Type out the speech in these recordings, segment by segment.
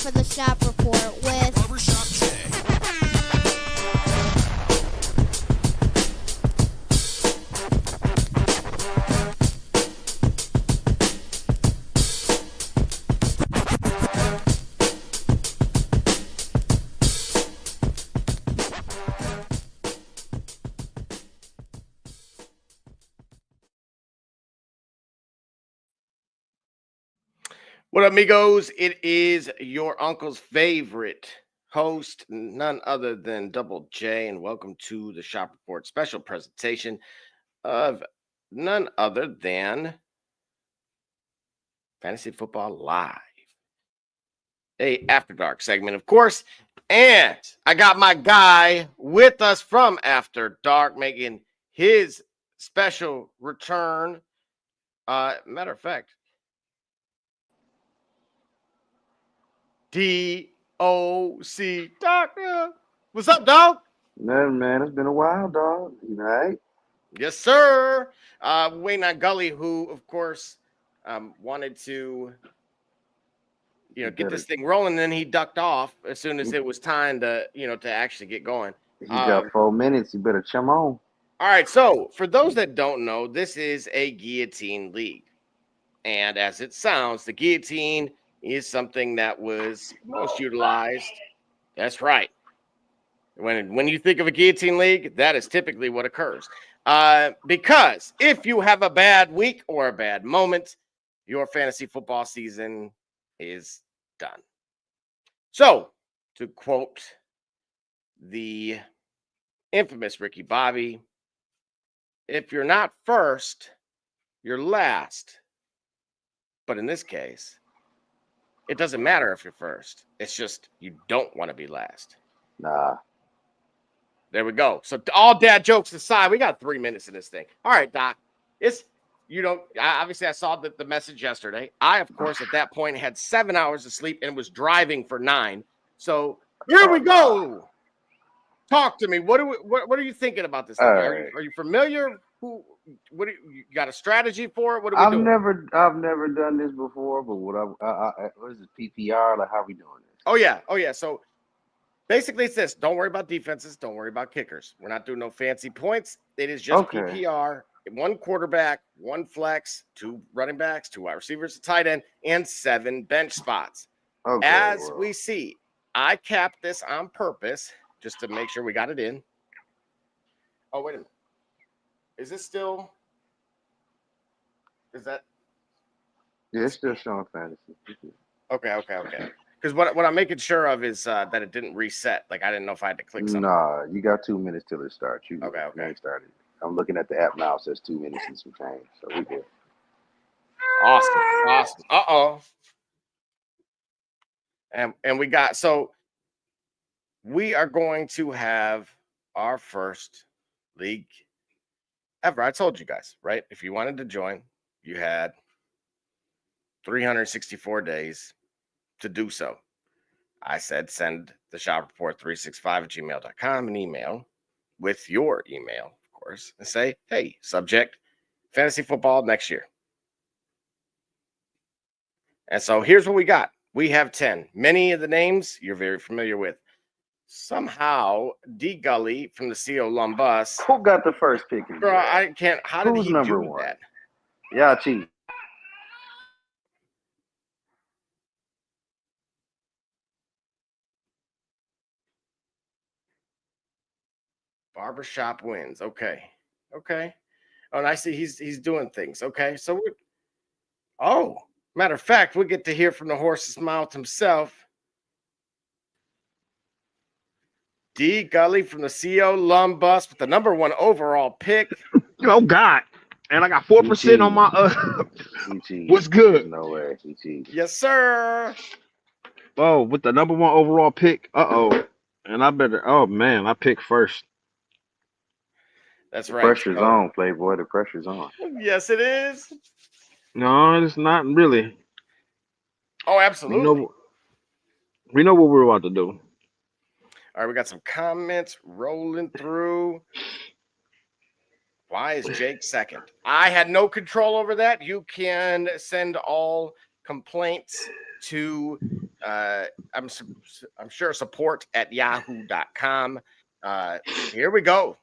for the Shop Report with Barbershop Jay. What up, amigos? It is your uncle's favorite host, none other than Double J, and welcome to the Shop Report special presentation of none other than Fantasy Football Live, a After Dark segment, of course. And I got my guy with us from After Dark making his special return. Matter of fact, D.O.C. Doctor. What's up, dog? Nothing, man. It's been a while, dog. You know, right? Yes, sir. Waiting on Gully, who, of course, wanted to, get this thing rolling. And then he ducked off as soon as it was time to, to actually get going. He got 4 minutes. You better chum on. All right. So, for those that don't know, this is a guillotine league. And as it sounds, the guillotine is something that was most utilized. That's right. When you think of a guillotine league, that is typically what occurs. Because if you have a bad week or a bad moment, your fantasy football season is done. So, to quote the infamous Ricky Bobby, if you're not first, you're last. But in this case, it doesn't matter if you're first. It's just you don't want to be last. Nah. There we go. So all dad jokes aside, we got 3 minutes in this thing. All right, Doc. Obviously I saw the message yesterday. I, of course, at that point had 7 hours of sleep and was driving for 9. So here we go. Talk to me. What are you thinking about this thing? Are you familiar? You got a strategy for it? What are we doing? I've never done this before, but what is it, PPR? Like, how we doing this? Oh yeah. So basically it's this. Don't worry about defenses. Don't worry about kickers. We're not doing no fancy points. It is just PPR. 1 quarterback, 1 flex, 2 running backs, 2 wide receivers, a tight end, and 7 bench spots. We see, I capped this on purpose just to make sure we got it in. Oh, wait a minute. Is this still? Is that? Yeah, it's still showing fantasy. Okay. Because what I'm making sure of is that it didn't reset. Like I didn't know if I had to click something. Nah, you got 2 minutes till it starts. Okay. You ain't started. I'm looking at the app now. It says 2 minutes and some change. So we good. Awesome. Uh-oh. And we got, so we are going to have our first league ever. I told you guys, right? If you wanted to join, you had 364 days to do so. I said send the shop report 365@gmail.com an email with your email, of course, and say, hey, subject, fantasy football next year. And so here's what we got. We have 10. Many of the names you're very familiar with. Somehow, D Gully from the CO Lumbus. Who got the first pick? Bro, I can't. How did he number do 1? that? Yeah, cheat. Barbershop wins. Okay. Oh, and I see he's doing things. Okay. So matter of fact, we get to hear from the horse's mouth himself. D Gully from the CO Lumbus with the number 1 overall pick. Oh God. And I got 4% on my what's good? No way. Yes, sir. Oh, with the number 1 overall pick. And I picked first. That's right. Pressure's on, Playboy. The pressure's on. Yes, it is. No, it's not really. Oh, absolutely. We know what we're about to do. All right, we got some comments rolling through. Why is Jake second? I had no control over that. You can send all complaints to I'm sure support at yahoo.com. Here we go.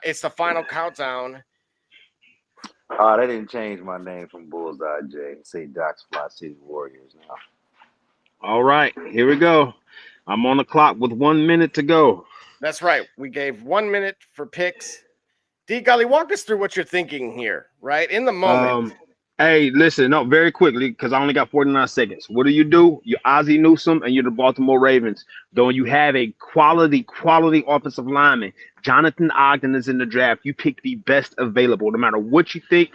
It's the final countdown. Oh, they didn't change my name from Bullseye J. Say Doc's Fly City Warriors now. All right, here we go. I'm on the clock with 1 minute to go. That's right. We gave 1 minute for picks. D Gully, walk us through what you're thinking here, right? In the moment. Hey, listen, no, very quickly, because I only got 49 seconds. What do? You're Ozzie Newsome and you're the Baltimore Ravens. Though you have a quality offensive lineman. Jonathan Ogden is in the draft. You pick the best available, no matter what you think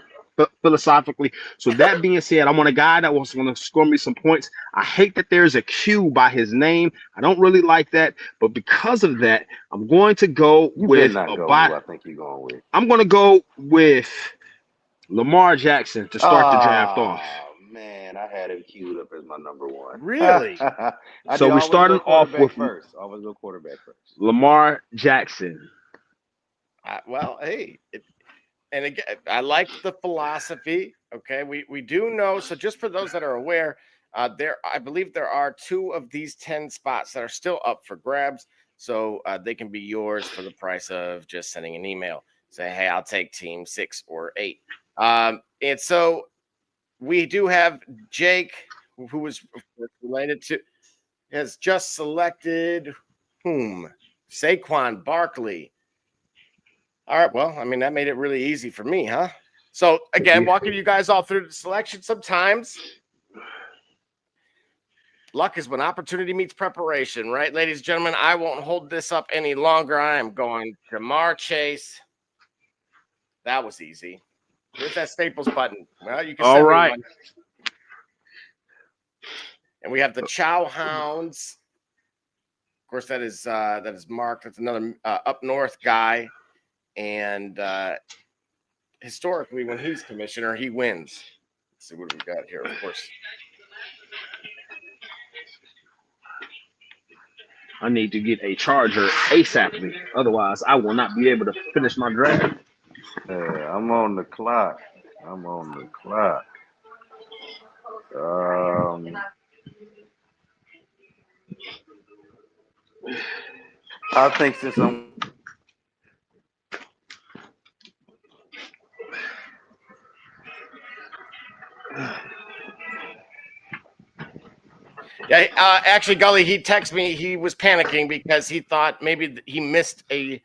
philosophically. So that being said, I want a guy that was going to score me some points. I hate that there's a Q by his name. I don't really like that. But because of that, I'm going to go with I think you're going with. I'm going to go with Lamar Jackson to start the draft off. Man, I had him queued up as my number one. Really? So we're starting off with first. Always go quarterback first. Lamar Jackson. Well, hey, and again, I like the philosophy. Okay, we do know. So just for those that are aware, I believe there are 2 of these 10 spots that are still up for grabs. So they can be yours for the price of just sending an email. Say, hey, I'll take team 6 or 8. And so we do have Jake, who was related to, has just selected whom? Saquon Barkley. All right, well, I mean, that made it really easy for me, huh? So, again, walking you guys all through the selection, sometimes luck is when opportunity meets preparation, right, ladies and gentlemen? I won't hold this up any longer. I am going Ja'Marr Chase. That was easy. Where's that Staples button? Well, you can all right. One. And we have the Chow Hounds. Of course, that is Mark. That's another up north guy. And historically, when he's commissioner, he wins. Let's see what we got here, of course. I need to get a charger ASAP. Otherwise, I will not be able to finish my draft. I'm on the clock. I think since I'm Yeah, actually, Gully, he texted me. He was panicking because he thought maybe he missed a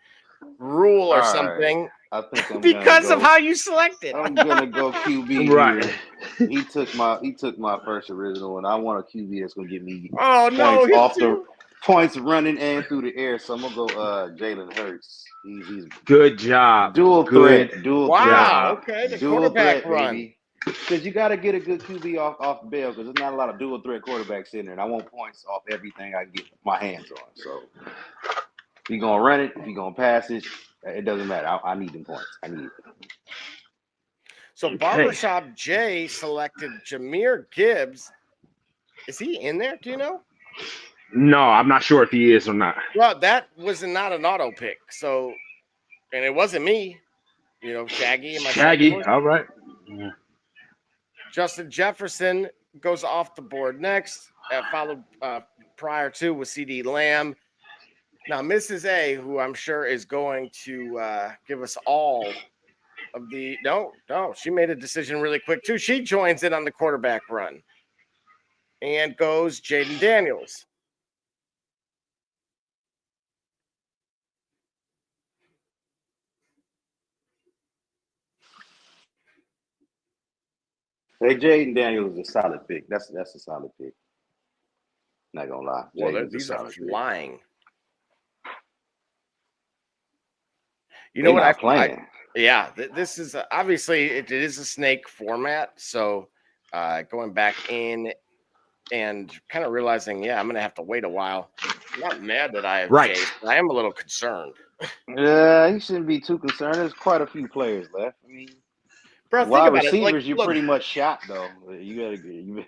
rule or something. Right. I think I'm because of how you selected. I'm gonna go QB. Right. Here. He took my first original, and I want a QB that's gonna give me points running and through the air. So I'm gonna go Jalen Hurts. He's good job. Dual threat. Wow. Okay. The quarterback run. Baby. Because you got to get a good QB off Bell, because there's not a lot of dual threat quarterbacks in there, and I want points off everything I can get my hands on. So if you're gonna run it, if you're gonna pass it, it doesn't matter. I need them points. I need it. So Barbershop J selected Jahmyr Gibbs. Is he in there? Do you know? No, I'm not sure if he is or not. Well, that was not an auto pick. So, and it wasn't me. You know, Shaggy. All right. Yeah. Justin Jefferson goes off the board next, followed prior to with CD Lamb. Now, Mrs. A, who I'm sure is going to give us all of the – no, she made a decision really quick, too. She joins in on the quarterback run and goes Jaden Daniels. Hey, Jaden Daniels is a solid pick. That's a solid pick. Not gonna lie. Well, these are flying. You know what I'm playing? Yeah, this is obviously it is a snake format. So going back in and kind of realizing, I'm going to have to wait a while. I'm not mad that I have Chase, but I am a little concerned. Yeah, you shouldn't be too concerned. There's quite a few players left. I mean, bro, wide receivers, you're pretty much shot though. You gotta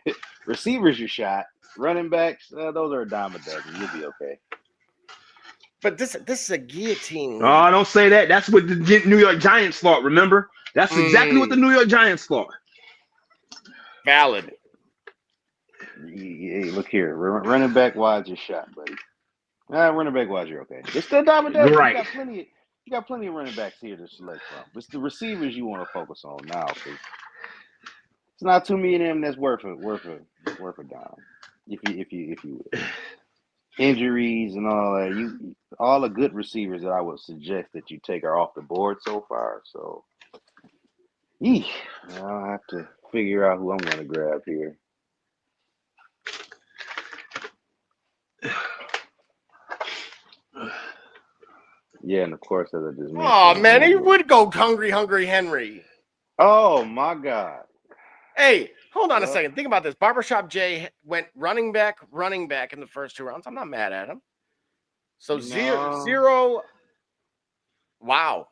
receivers, you're shot. Running backs, those are a dime a dozen. You'll be okay. But this is a guillotine. Oh, don't say that. That's what the New York Giants thought. Remember, that's exactly what the New York Giants thought. Valid. Hey, look here, running back wise, your shot, buddy. Running back wise, you're okay. It's still dime a dozen. Right. You got plenty of running backs here to select from. It's the receivers you want to focus on now, because it's not too many of them that's worth a dime. If you will. Injuries and all that, all the good receivers that I would suggest that you take are off the board so far. So, I'll have to figure out who I'm going to grab here. Yeah, and of course, as I just mentioned. Oh man, he would go hungry Henry. Oh my God. Hey, hold on a second. Think about this. Barbershop Jay went running back in the first 2 rounds. I'm not mad at him. So zero. Wow.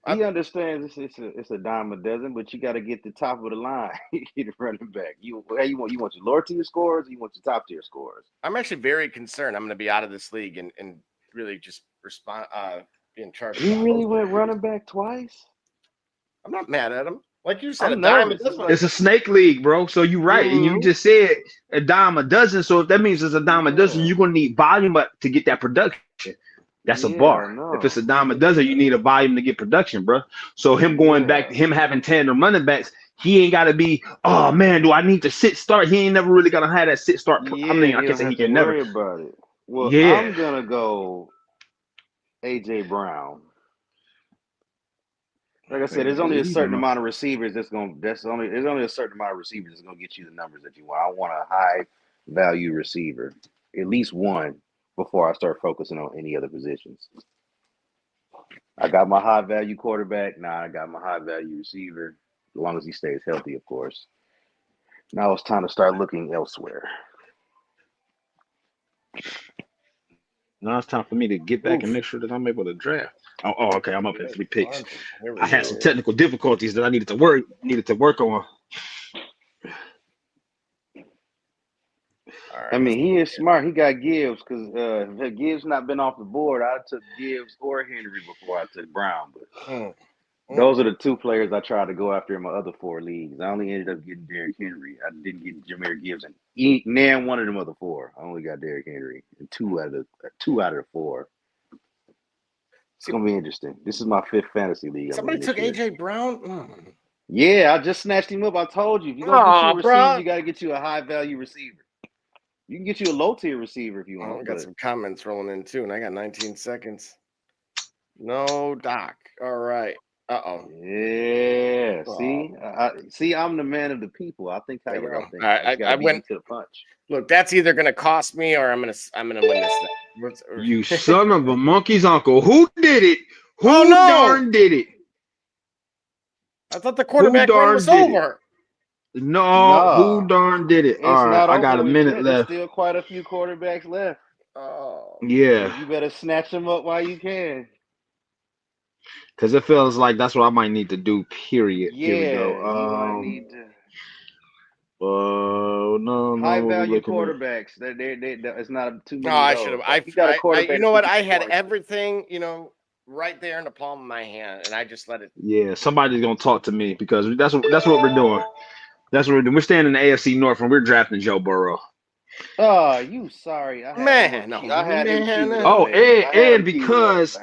He understands it's a dime a dozen, but you got to get the top of the line. Get a running back. You want your lower tier scores, or you want your top tier scores? I'm actually very concerned. I'm going to be out of this league and really just be in charge. You really went running back twice? I'm not mad at him. Like you said, I'm a dime. nervous. It's a snake league, bro. So you're right. And you just said a dime a dozen. So if that means it's a dime a dozen, you're going to need volume up to get that production. That's a bar. If it's a dime a dozen, you need a volume to get production, bro. So him going back, him having tandem running backs, he ain't got to be, oh man, do I need to sit start? He ain't never really going to have that sit start. I mean, I can say he can never. Worry about it. Well, I'm going to go AJ Brown. Like I said, there's only a certain amount of receivers there's only a certain amount of receivers that's gonna get you the numbers that you want. I want a high value receiver, at least one, before I start focusing on any other positions. I got my high value quarterback. Now I got my high value receiver, as long as he stays healthy, of course. Now it's time to start looking elsewhere. Now it's time for me to get back and make sure that I'm able to draft. Oh, okay. I'm up at 3 picks. I had some technical difficulties that I needed to work on. I mean, he is smart. He got Gibbs, because if Gibbs not been off the board, I took Gibbs or Henry before I took Brown. But those are the two players I tried to go after in my other 4 leagues. I only ended up getting Derrick Henry. I didn't get Jahmyr Gibbs and nan one of them other 4. I only got Derrick Henry in 2 out of the 4. It's gonna be interesting. This is my 5th fantasy league. Somebody took AJ Brown. Yeah, I just snatched him up. I told you, if you're gonna get you a receiver, you got to get you a high value receiver. You can get you a low tier receiver if you want. I got some comments rolling in too, and I got 19 seconds. No, Doc. All right. Yeah. See, I'm the man of the people. I think how y'all think. I went to the punch. Look, that's either gonna cost me or I'm gonna win this thing. You son of a monkey's uncle. Who did it? Who darn did it? I thought the quarterback run was over. No, who darn did it? All right, I got a minute left. There's still quite a few quarterbacks left. Oh. Yeah. You better snatch them up while you can. Because it feels like that's what I might need to do, period. Yeah, here we go. you might need to. No. High value quarterbacks. It's not too many. No, I should have. You know what? I had everything, right there in the palm of my hand, and I just let it. Yeah, somebody's gonna talk to me because that's what we're doing. That's what we're doing. We're staying in the AFC North and we're drafting Joe Burrow. Oh, you sorry. And because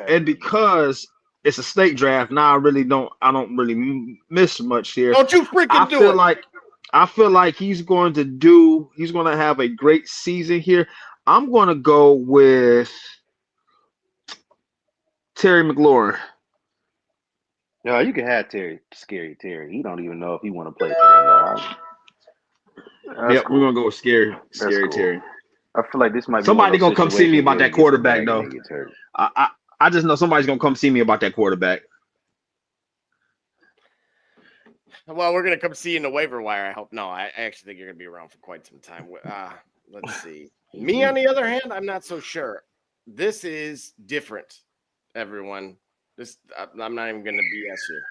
it's a snake draft, now I don't really miss much here. Don't you freaking do it. I feel like he's going to have a great season here. I'm going to go with Terry McLaurin. No, you can have Scary Terry. He don't even know if he want to play for them. Yep, cool. We're gonna go with Scary cool. Terry. I feel like this might be somebody gonna come see me about that quarterback though. I just know somebody's gonna come see me about that quarterback. Well, we're gonna come see you in the waiver wire. I hope. No, I actually think you're gonna be around for quite some time. Let's see. Me, on the other hand, I'm not so sure. This is different, everyone. I'm not even gonna BS you.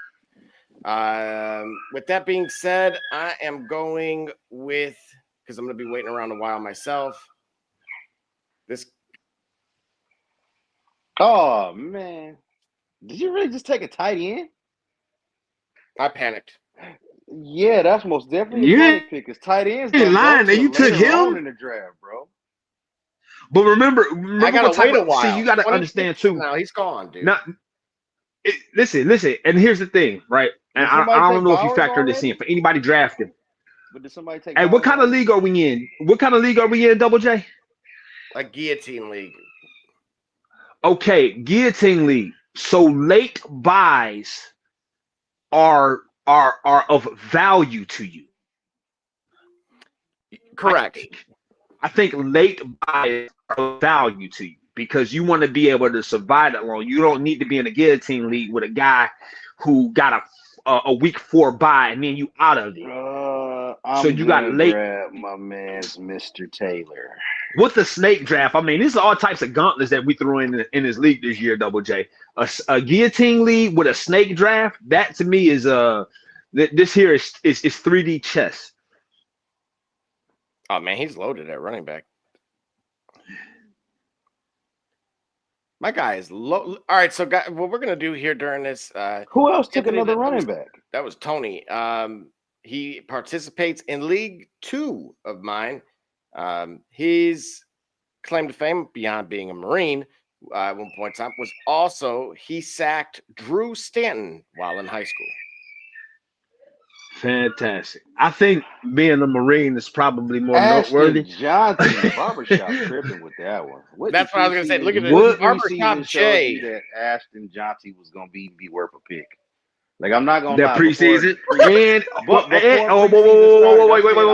With that being said, I am going with, because I'm gonna be waiting around a while myself. Oh man, did you really just take a tight end? I panicked. Yeah, that's most definitely a You panic pick. Cause tight ends ain't don't go lying. And till you took later on him. in the draft, bro. But remember I gotta what type wait a of see while. you got to 20 understand picks from too. now, he's gone, dude. Not listen, and here's the thing, right? And Did somebody I take don't know if you Bowers factor this in already? for anybody drafting. But did somebody take Hey, what Bowers kind of already? league are we in? What kind of league are we in, Double J? A guillotine league. Okay, guillotine league. So late buys are of value to you. Correct. I think late buys are of value to you because you want to be able to survive that long. You don't need to be in a guillotine league with a guy who got a week 4 buy and then you out of it. So I'm you got gonna late grab my man's Mr. Taylor. with the snake draft. I mean, these are all types of gauntlets that we threw in this league this year, Double J. A guillotine league with a snake draft, that to me is this here is 3D chess. Oh man, he's loaded at running back. My guy is low. All right, so what we're gonna do here during this. Who else took Anthony, another running back? That was Tony. He participates in League 2 of mine. His claim to fame, beyond being a Marine, at one point in time, was also he sacked Drew Stanton while in high school. Fantastic. I think being a Marine is probably more Ashton noteworthy. Johnson, barbershop tripping with that one. That's what I was gonna say. Look at What? this barbershop Jay. That Ashton Johnson was gonna be worth a pick. Like I'm not gonna That lie, preseason before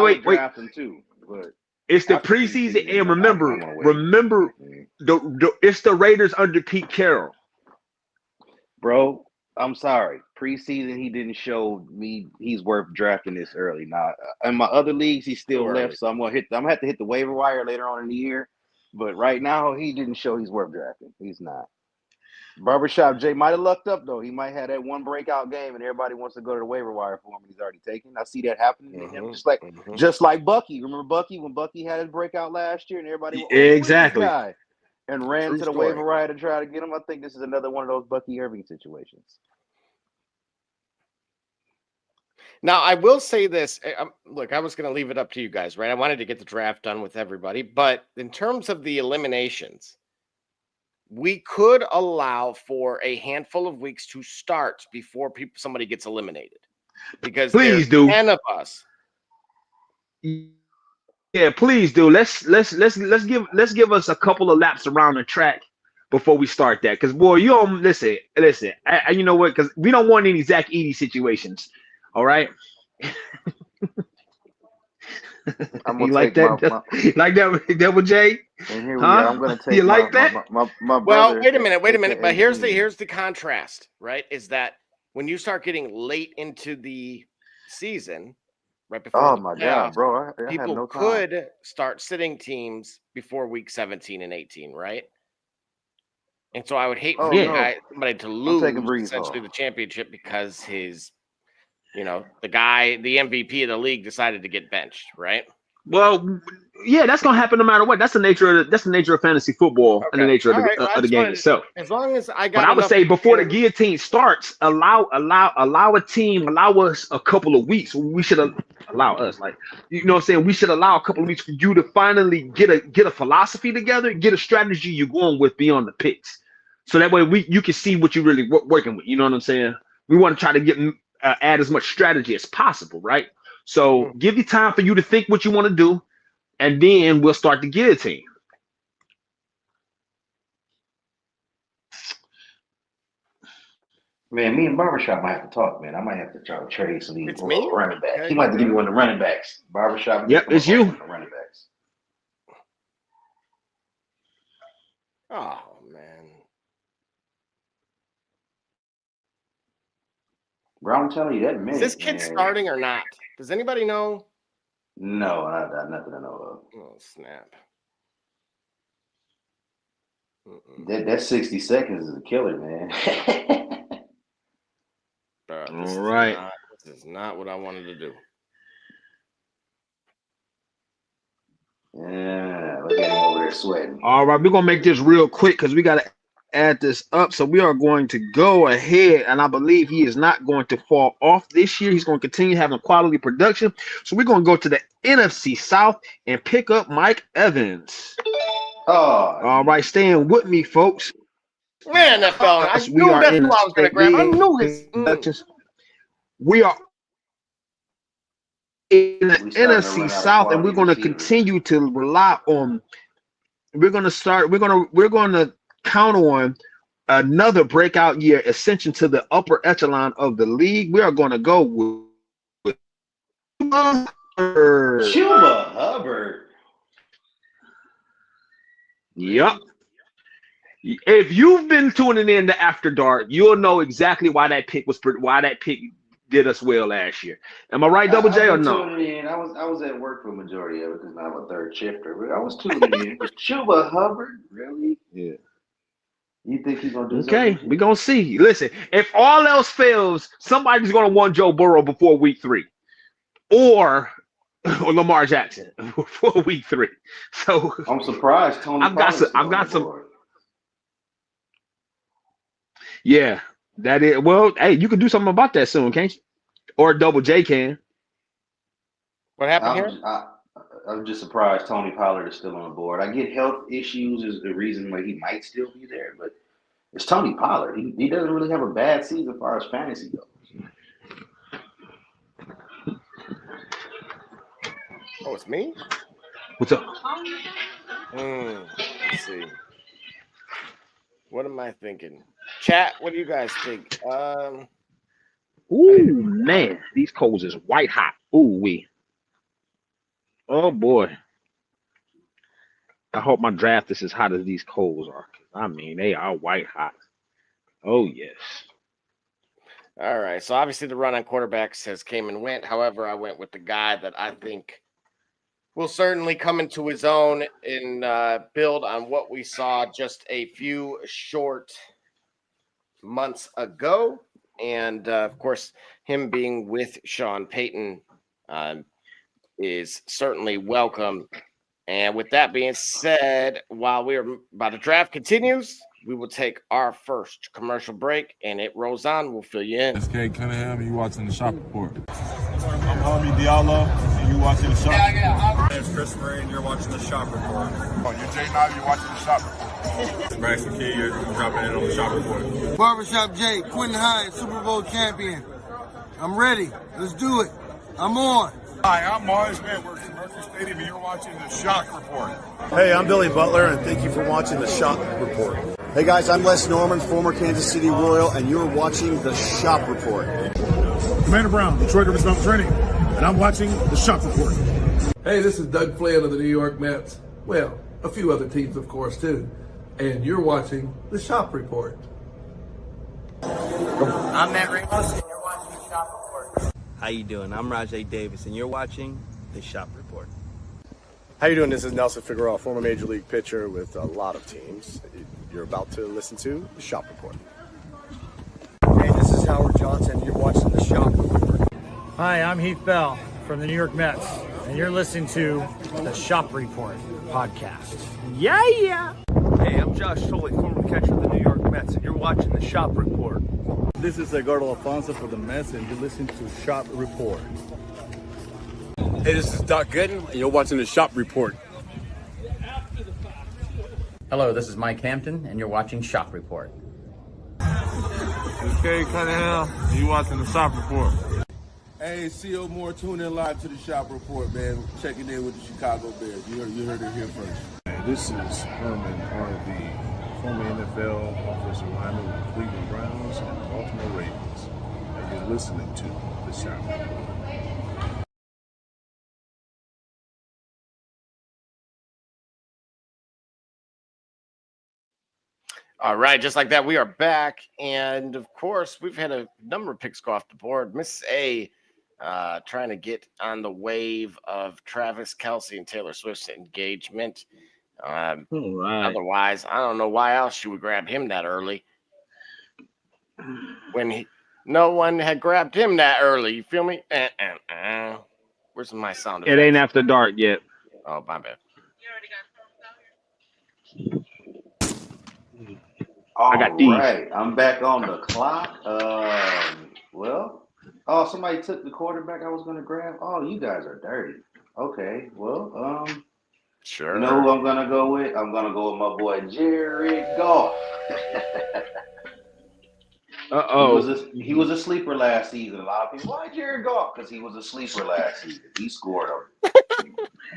wait. draft him too. But It's the after preseason, preseason, and I'm gonna wait. remember, it's the Raiders under Pete Carroll. Bro, I'm sorry. Preseason, he didn't show me he's worth drafting this early. Now, in my other leagues, he's still Too left, early. so I'm gonna have to hit the waiver wire later on in the year. But right now, he didn't show he's worth drafting. He's not. Barbershop Jay might have lucked up though. He might have that one breakout game, and everybody wants to go to the waiver wire for him, and he's already taken. I see that happening to him, just like Bucky. Remember Bucky when Bucky had his breakout last year, and everybody went, Exactly. who is this guy? And ran True to the story. waiver wire to try to get him. I think this is another one of those Bucky Irving situations. Now, I will say this. Look, I was going to leave it up to you guys, right? I wanted to get the draft done with everybody. But in terms of the eliminations, we could allow for a handful of weeks to start before somebody gets eliminated. Because Please there's do. 10 of us. Yeah, please do. Let's give us a couple of laps around the track before we start that. Because boy, you don't listen. You know what? Because we don't want any Zach Edey situations. All right. I'm You gonna like take that? Like that, Double J? And here we Huh? are. I'm gonna take You like that? my Well, brother. wait a minute. But here's AKA the contrast, right? Is that when you start getting late into the season, right before Oh the my playoffs, God, bro! I have people no time. could start sitting teams before week 17 and 18, right? And so I would hate for somebody to lose taking Brees essentially off. the championship because his, the guy, the MVP of the league decided to get benched, right? Well, yeah, that's gonna happen no matter what. That's the nature of fantasy football and the nature of the game itself. As long as I got. But I would say before the guillotine starts, allow a team, allow us a couple of weeks. We should allow us, like, you know what I'm saying? We should allow a couple of weeks for you to finally get a philosophy together, get a strategy you're going with beyond the picks. So that way you can see what you're really working with. You know what I'm saying? We want to try to add as much strategy as possible, right? So give you time for you to think what you want to do, and then we'll start the guillotine. Man, me and Barbershop might have to talk, man. I might have to try to trade some of these running backs. Okay. He might have to give me one of the running backs. Barbershop. Yep, it's you. The running backs. Oh man. Bro, I'm telling you that minute. Is this kid starting or not? Does anybody know? No, I got nothing to know of. Oh snap! That 60 seconds is a killer, man. Bro, All right. This is not what I wanted to do. Yeah, look at him over there sweating. All right, we're gonna make this real quick because we gotta add this up. So we are going to go ahead, and I believe he is not going to fall off this year. He's going to continue having quality production. So we're going to go to the NFC South and pick up Mike Evans. Oh, All right, staying with me, folks. Man, that fell. I We knew are that's in what I was going to grab. I knew his. We are in the We starting to NFC run out of South, and we're quality going to receivers. continue to rely on. We're going to count on another breakout year, ascension to the upper echelon of the league. We are going to go with Chuba Hubbard. Yep. If you've been tuning in to After Dark, you'll know exactly why that pick did us well last year. Am I right, Double J, or no? Tuning in. I was at work for a majority of it because I'm a third shifter, but I was tuning in. But Chuba Hubbard, really? Yeah. You think he's gonna do Okay, something? we're gonna see. Listen, if all else fails, somebody's gonna want Joe Burrow before week 3. Or Lamar Jackson before week 3. So I'm surprised Tony. I've got some. Yeah, that is. Well, hey, you can do something about that soon, can't you? Or Double J can. What happened here? I'm just surprised Tony Pollard is still on the board. I get health issues is the reason why he might still be there, but it's Tony Pollard. He doesn't really have a bad season as far as fantasy goes. Oh, it's me? What's up? Let's see. What am I thinking? Chat, what do you guys think? Ooh, man, these coals is white hot. Ooh, wee. Oh, boy. I hope my draft is as hot as these coals are. I mean, they are white hot. Oh, yes. All right. So obviously the run on quarterbacks has came and went. However, I went with the guy that I think will certainly come into his own and build on what we saw just a few short months ago. And, of course, him being with Sean Payton is certainly welcome. And with that being said, while the draft continues, we will take our first commercial break, and it rolls on. We'll fill you in. It's Kay Cunningham, and you watching the Shop Report. I'm Harvey Diallo, and you watching the Shop Report. My name's Chris Murray, and you're watching the Shop Report. Oh, you're Jay Knight, you're watching the Shop Report. It's Max McKee, you're dropping in on the Shop Report. Barbershop Jay, Quentin Hines, Super Bowl champion. I'm ready. Let's do it. I'm on. Hi, I'm Mars Man, works at Mercury Stadium, and you're watching the Shock Report. Hey, I'm Billy Butler, and thank you for watching the Shop Report. Hey guys, I'm Les Norman, former Kansas City Royal, and you're watching the Shop Report. Commander Brown, Detroit Rivers Mountain Training, and I'm watching the Shop Report. Hey, this is Doug Flynn of the New York Mets. Well, a few other teams, of course, too. And you're watching the Shop Report. I'm Matt Ramos, and you're watching the Shop Report. How you doing? I'm Rajay Davis, and you're watching the Shop Report. How you doing? This is Nelson Figueroa, former Major League pitcher with a lot of teams. You're about to listen to the Shop Report. Hey, this is Howard Johnson. You're watching the Shop Report. Hi, I'm Heath Bell from the New York Mets, and you're listening to the Shop Report podcast. Yeah! Hey, I'm Josh Soley, former catcher of the New York Mets, and you're watching the Shop Report. This is Edgardo Alfonso for the Mets, and you're listening to Shop Report. Hey, this is Doc Gooden, and you're watching the Shop Report. Hello, this is Mike Hampton, and you're watching Shop Report. It's Kay Cunningham, and you're watching the Shop Report. Hey, C.O. Moore, tune in live to the Shop Report, man. Checking in with the Chicago Bears. You heard it here first. Hey, this is Herman R.V., former NFL offensive lineman with the Cleveland Browns and the Baltimore Ravens, and you're listening to the Shop Report. All right, just like that, we are back. And, of course, we've had a number of picks go off the board. Miss A trying to get on the wave of Travis Kelce and Taylor Swift's engagement. Otherwise, I don't know why else she would grab him that early when no one had grabbed him that early. You feel me? Where's my sound effects? It ain't after dark yet. Oh, my bad. I got these. Right, I'm back on the clock. Somebody took the quarterback I was gonna grab. Oh, you guys are dirty. Okay, well, Sure. you know who I'm gonna go with? I'm gonna go with my boy Jared Goff. He was a sleeper last season. A lot of people, why Jared Goff? Because he was a sleeper last season. He scored a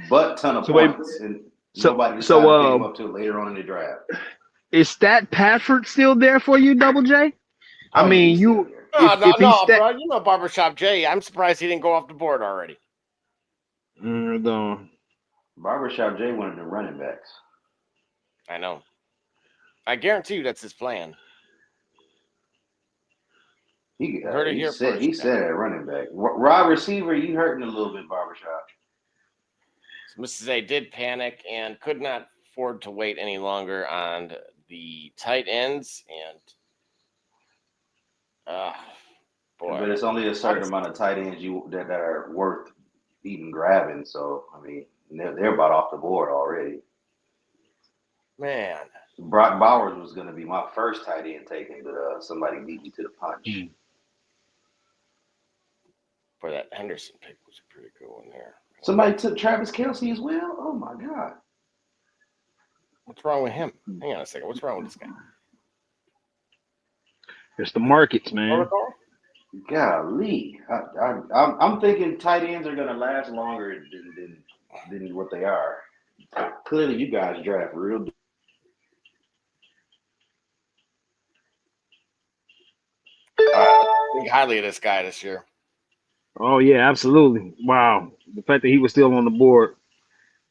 butt ton of points, and nobody decided to pick him up till later on in the draft. Is Stat Pafford still there for you, Double J? I mean, you. Bro. You know Barbershop J. I'm surprised he didn't go off the board already. Barbershop J wanted the running backs. I know. I guarantee you that's his plan. He said at running back. Wide receiver, you hurting a little bit, Barbershop. So Mrs. A did panic and could not afford to wait any longer on the tight ends. And, boy. But it's only a certain amount of tight ends that are worth even grabbing. So, I mean, they're about off the board already. Man. Brock Bowers was going to be my first tight end taken, but somebody beat me to the punch. Boy, that Henderson pick was a pretty good one there. Somebody took Travis Kelce as well? Oh, my God. What's wrong with him? Hang on a second. What's wrong with this guy? It's the markets, man. Golly. I'm thinking tight ends are going to last longer than what they are. Clearly, you guys draft real. Think highly of this guy this year. Oh yeah, absolutely. Wow, the fact that he was still on the board.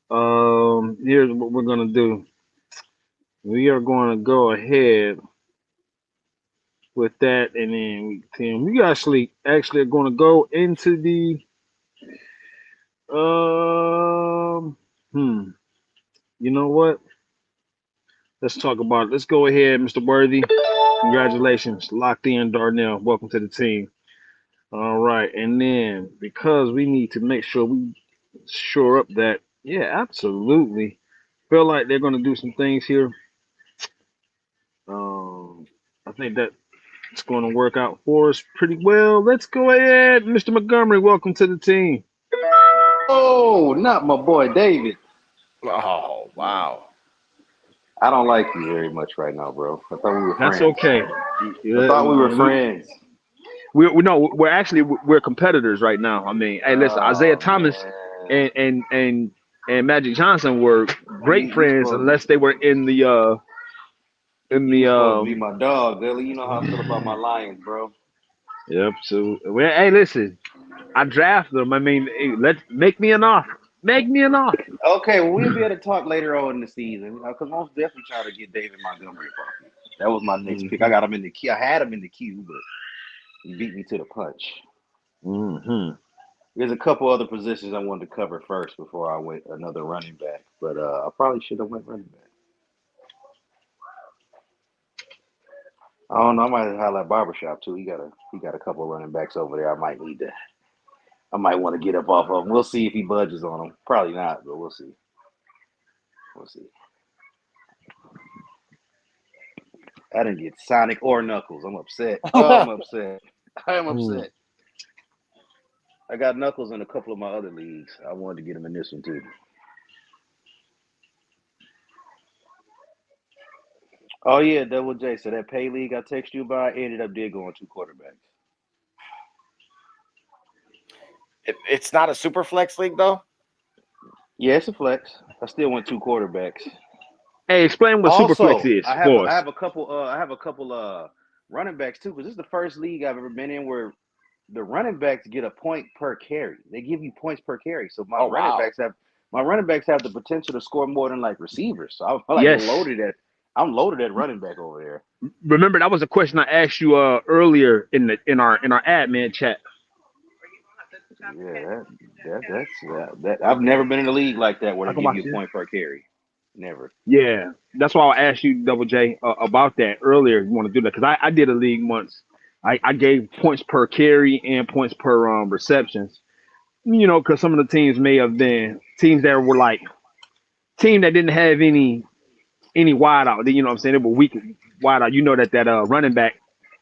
Here's what we're gonna do. We are going to go ahead with that, and then we actually are going to go into the You know what? Let's talk about it. Let's go ahead, Mr. Worthy. Congratulations, locked in, Darnell. Welcome to the team. All right, and then because we need to make sure we shore up that, yeah, absolutely. Feel like they're going to do some things here. I think that it's going to work out for us pretty well. Let's go ahead, Mr. Montgomery. Welcome to the team. Oh, not my boy David. Oh, wow. I don't like you very much right now, bro. I thought we were friends. That's okay. I thought we were friends. We're competitors right now. I mean, hey, listen, Isaiah Thomas and Magic Johnson were great friends unless they were in the be my dog, Billy. You know how I feel about my Lions, bro. Yep. So, hey, listen, I drafted them. I mean, hey, make me an offer. Make me an offer. Okay, well, we'll be able to talk later on in the season because I'm definitely trying to get David Montgomery for me. That was my next pick. I got him in the queue. I had him in the queue, but he beat me to the punch. There's a couple other positions I wanted to cover first before I went another running back, but I probably should have went running back. I don't know. I might highlight Barbershop too. He got a couple of running backs over there. I might want to get up off of him. We'll see if he budges on them. Probably not, but we'll see. I didn't get Sonic or Knuckles. I'm upset. I'm upset. I am upset. I got Knuckles in a couple of my other leagues. I wanted to get him in this one too. Oh yeah, Double J. So that pay league I texted you about ended up going 2 quarterbacks. It's not a super flex league though. Yeah, it's a flex. I still went 2 quarterbacks. Hey, explain what super flex is. I have a couple running backs too, because this is the first league I've ever been in where the running backs get a point per carry. They give you points per carry. So my running backs have the potential to score more than like receivers. So I'm loaded at running back over there. Remember, that was a question I asked you earlier in our admin chat. Yeah, that I've never been in a league like that where they give you a point per carry. Never. Yeah, that's why I asked you, Double J, about that earlier. You want to do that because I did a league once. I gave points per carry and points per receptions. You know, because some of the teams may have been teams that were like team that didn't have any wide out. You know what I'm saying? They were weak. wideout, you know that running back,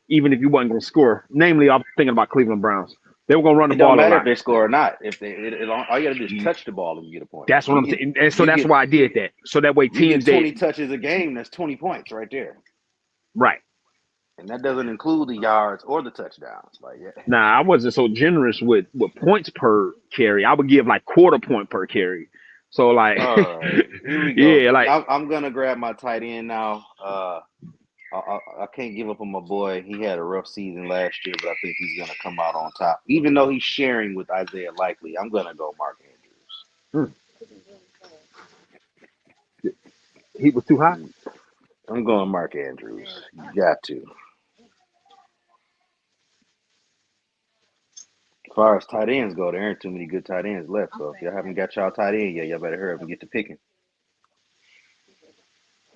even if you wasn't going to score, namely, I'm thinking about Cleveland Browns. They were going to run the It ball don't a matter if lot. they score or not. If all you got to do is touch the ball and you get a point. That's what I'm saying. And so that's why I did that. So that way you teams get 20 touches a game, that's 20 points right there. Right. And that doesn't include the yards or the touchdowns. Like, yeah. Nah, I wasn't so generous with points per carry. I would give like quarter point per carry. So like, All right, here we go. yeah, like I'm gonna grab my tight end now. I can't give up on my boy. He had a rough season last year, but I think he's gonna come out on top. Even though he's sharing with Isaiah Likely, I'm gonna go Mark Andrews. He was too high. I'm going Mark Andrews. You got to. As far as tight ends go, there aren't too many good tight ends left. So if y'all haven't got y'all tight end yet, y'all better hurry up and get to picking.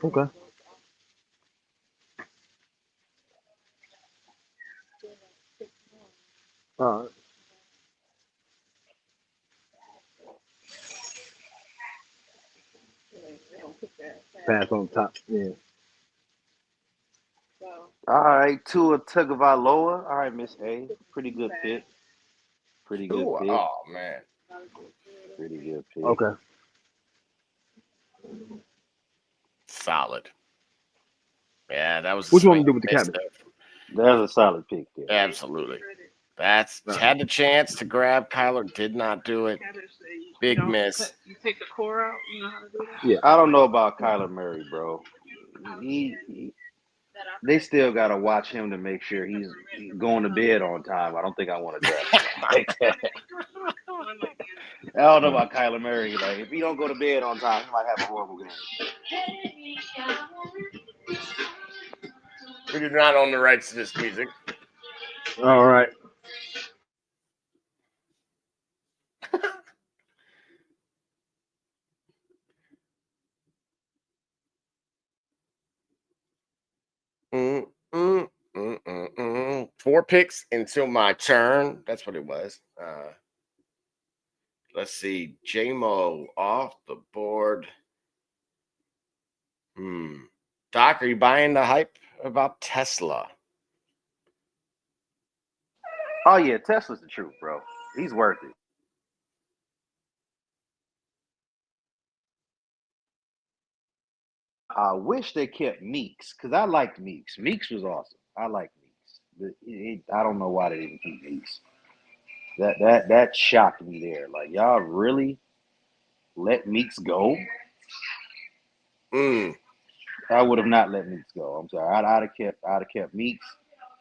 Okay. All right. Pass on top. Yeah. All right, Tua Tagovailoa. All right, Miss A. Pretty good pick. Pretty good pick. Oh man. Pretty good pick. Okay. Solid. Yeah, that was. What you want to do with the cabinet? That's a solid pick there. Absolutely. That's had the chance to grab Kyler, did not do it. Big miss. You take the core out. You know how to do that. Yeah, I don't know about Kyler Murray, bro. They still got to watch him to make sure he's going to bed on time. I don't think I want to draft him like that. I don't know about Kyler Murray. Like, if he don't go to bed on time, he might have a horrible game. We do not own the rights to this music. All right. Four picks until my turn. That's what it was. Let's see. J-Mo off the board. Doc, are you buying the hype about Tesla? Oh, yeah, Tesla's the truth, bro. He's worth it. I wish they kept Meeks, because I liked Meeks. Meeks was awesome. I like Meeks. But I don't know why they didn't keep Meeks. That shocked me there. Like, y'all really let Meeks go? I would have not let Meeks go. I'm sorry. I'd have kept Meeks.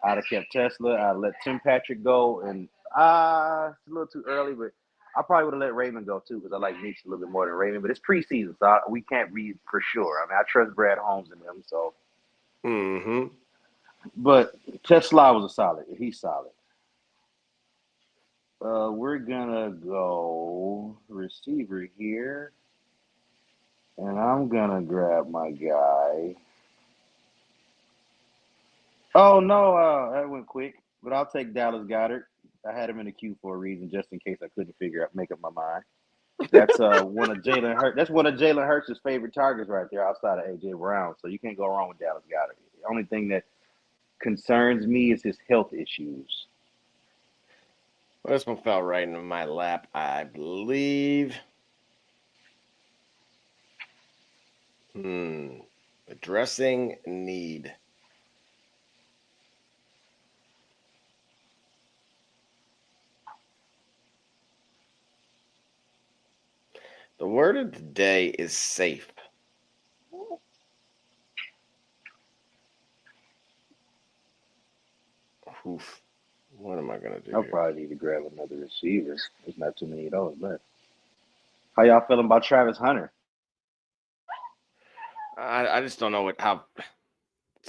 I'd have kept Tesla. I'd let Tim Patrick go. And it's a little too early, but I probably would have let Raymond go too, because I like Meeks a little bit more than Raymond. But it's preseason, so we can't read for sure. I mean, I trust Brad Holmes in them, so. But Tesla was a solid. He's solid. We're gonna go receiver here, and I'm gonna grab my guy. Oh no, that went quick. But I'll take Dallas Goedert. I had him in the queue for a reason, just in case I couldn't make up my mind. That's one of Jalen Hurts. That's one of Jalen Hurts' favorite targets right there, outside of AJ Brown. So you can't go wrong with Dallas Goedert. The only thing that concerns me is his health issues. Well, this one fell right into my lap, I believe. Addressing need. The word of the day is safe. Oof. What am I going to do I'll here? probably need to grab another receiver. There's not too many of those left. How y'all feeling about Travis Hunter? I just don't know how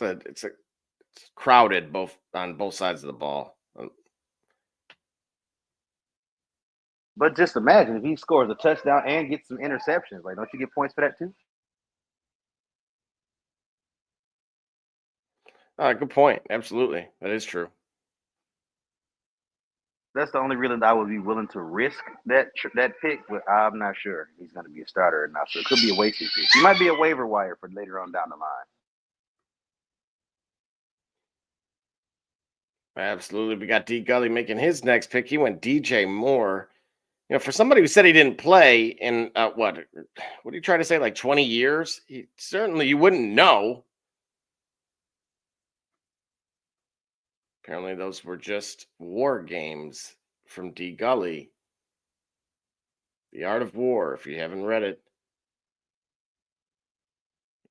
it's crowded on both sides of the ball. But just imagine if he scores a touchdown and gets some interceptions. Like, don't you get points for that too? Good point. Absolutely. That is true. That's the only reason I would be willing to risk that pick, but I'm not sure he's going to be a starter or not. So it could be a wasted pick. He might be a waiver wire for later on down the line. Absolutely. We got D Gully making his next pick. He went DJ Moore. For somebody who said he didn't play in what are you trying to say, like 20 years? Certainly you wouldn't know. Apparently those were just war games from D Gully. The Art of War, if you haven't read it.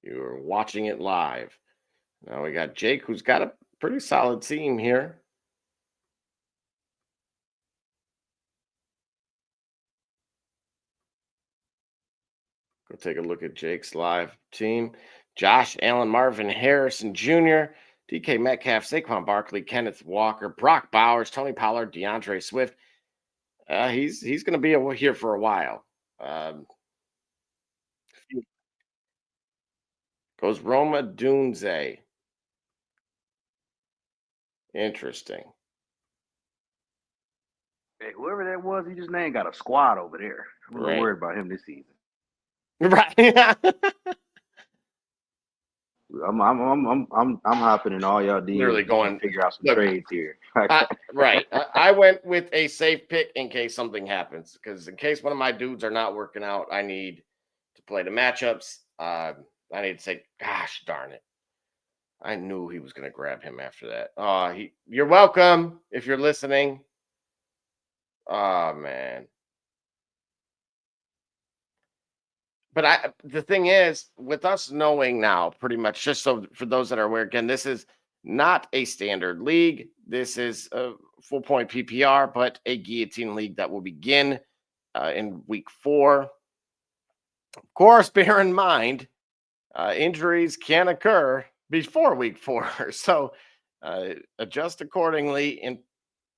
You're watching it live. Now we got Jake, who's got a pretty solid team here. Go take a look at Jake's live team. Josh Allen, Marvin Harrison Jr., DK Metcalf, Saquon Barkley, Kenneth Walker, Brock Bowers, Tony Pollard, DeAndre Swift. He's going to be here for a while. Goes Roma Dunze. Interesting. Hey, whoever that was, he just named got a squad over there. I'm not worried about him this season. Right. I'm hopping in all y'all DMs. Literally going to figure out some trades here. Right. I went with a safe pick in case something happens, because in case one of my dudes are not working out, I need to play the matchups. I need to say, gosh darn it, I knew he was going to grab him after that. You're welcome if you're listening. Oh man. But the thing is, with us knowing now, pretty much, just so for those that are aware, again, this is not a standard league. This is a full point PPR, but a guillotine league that will begin in week 4. Of course, bear in mind, injuries can occur before week 4. So adjust accordingly.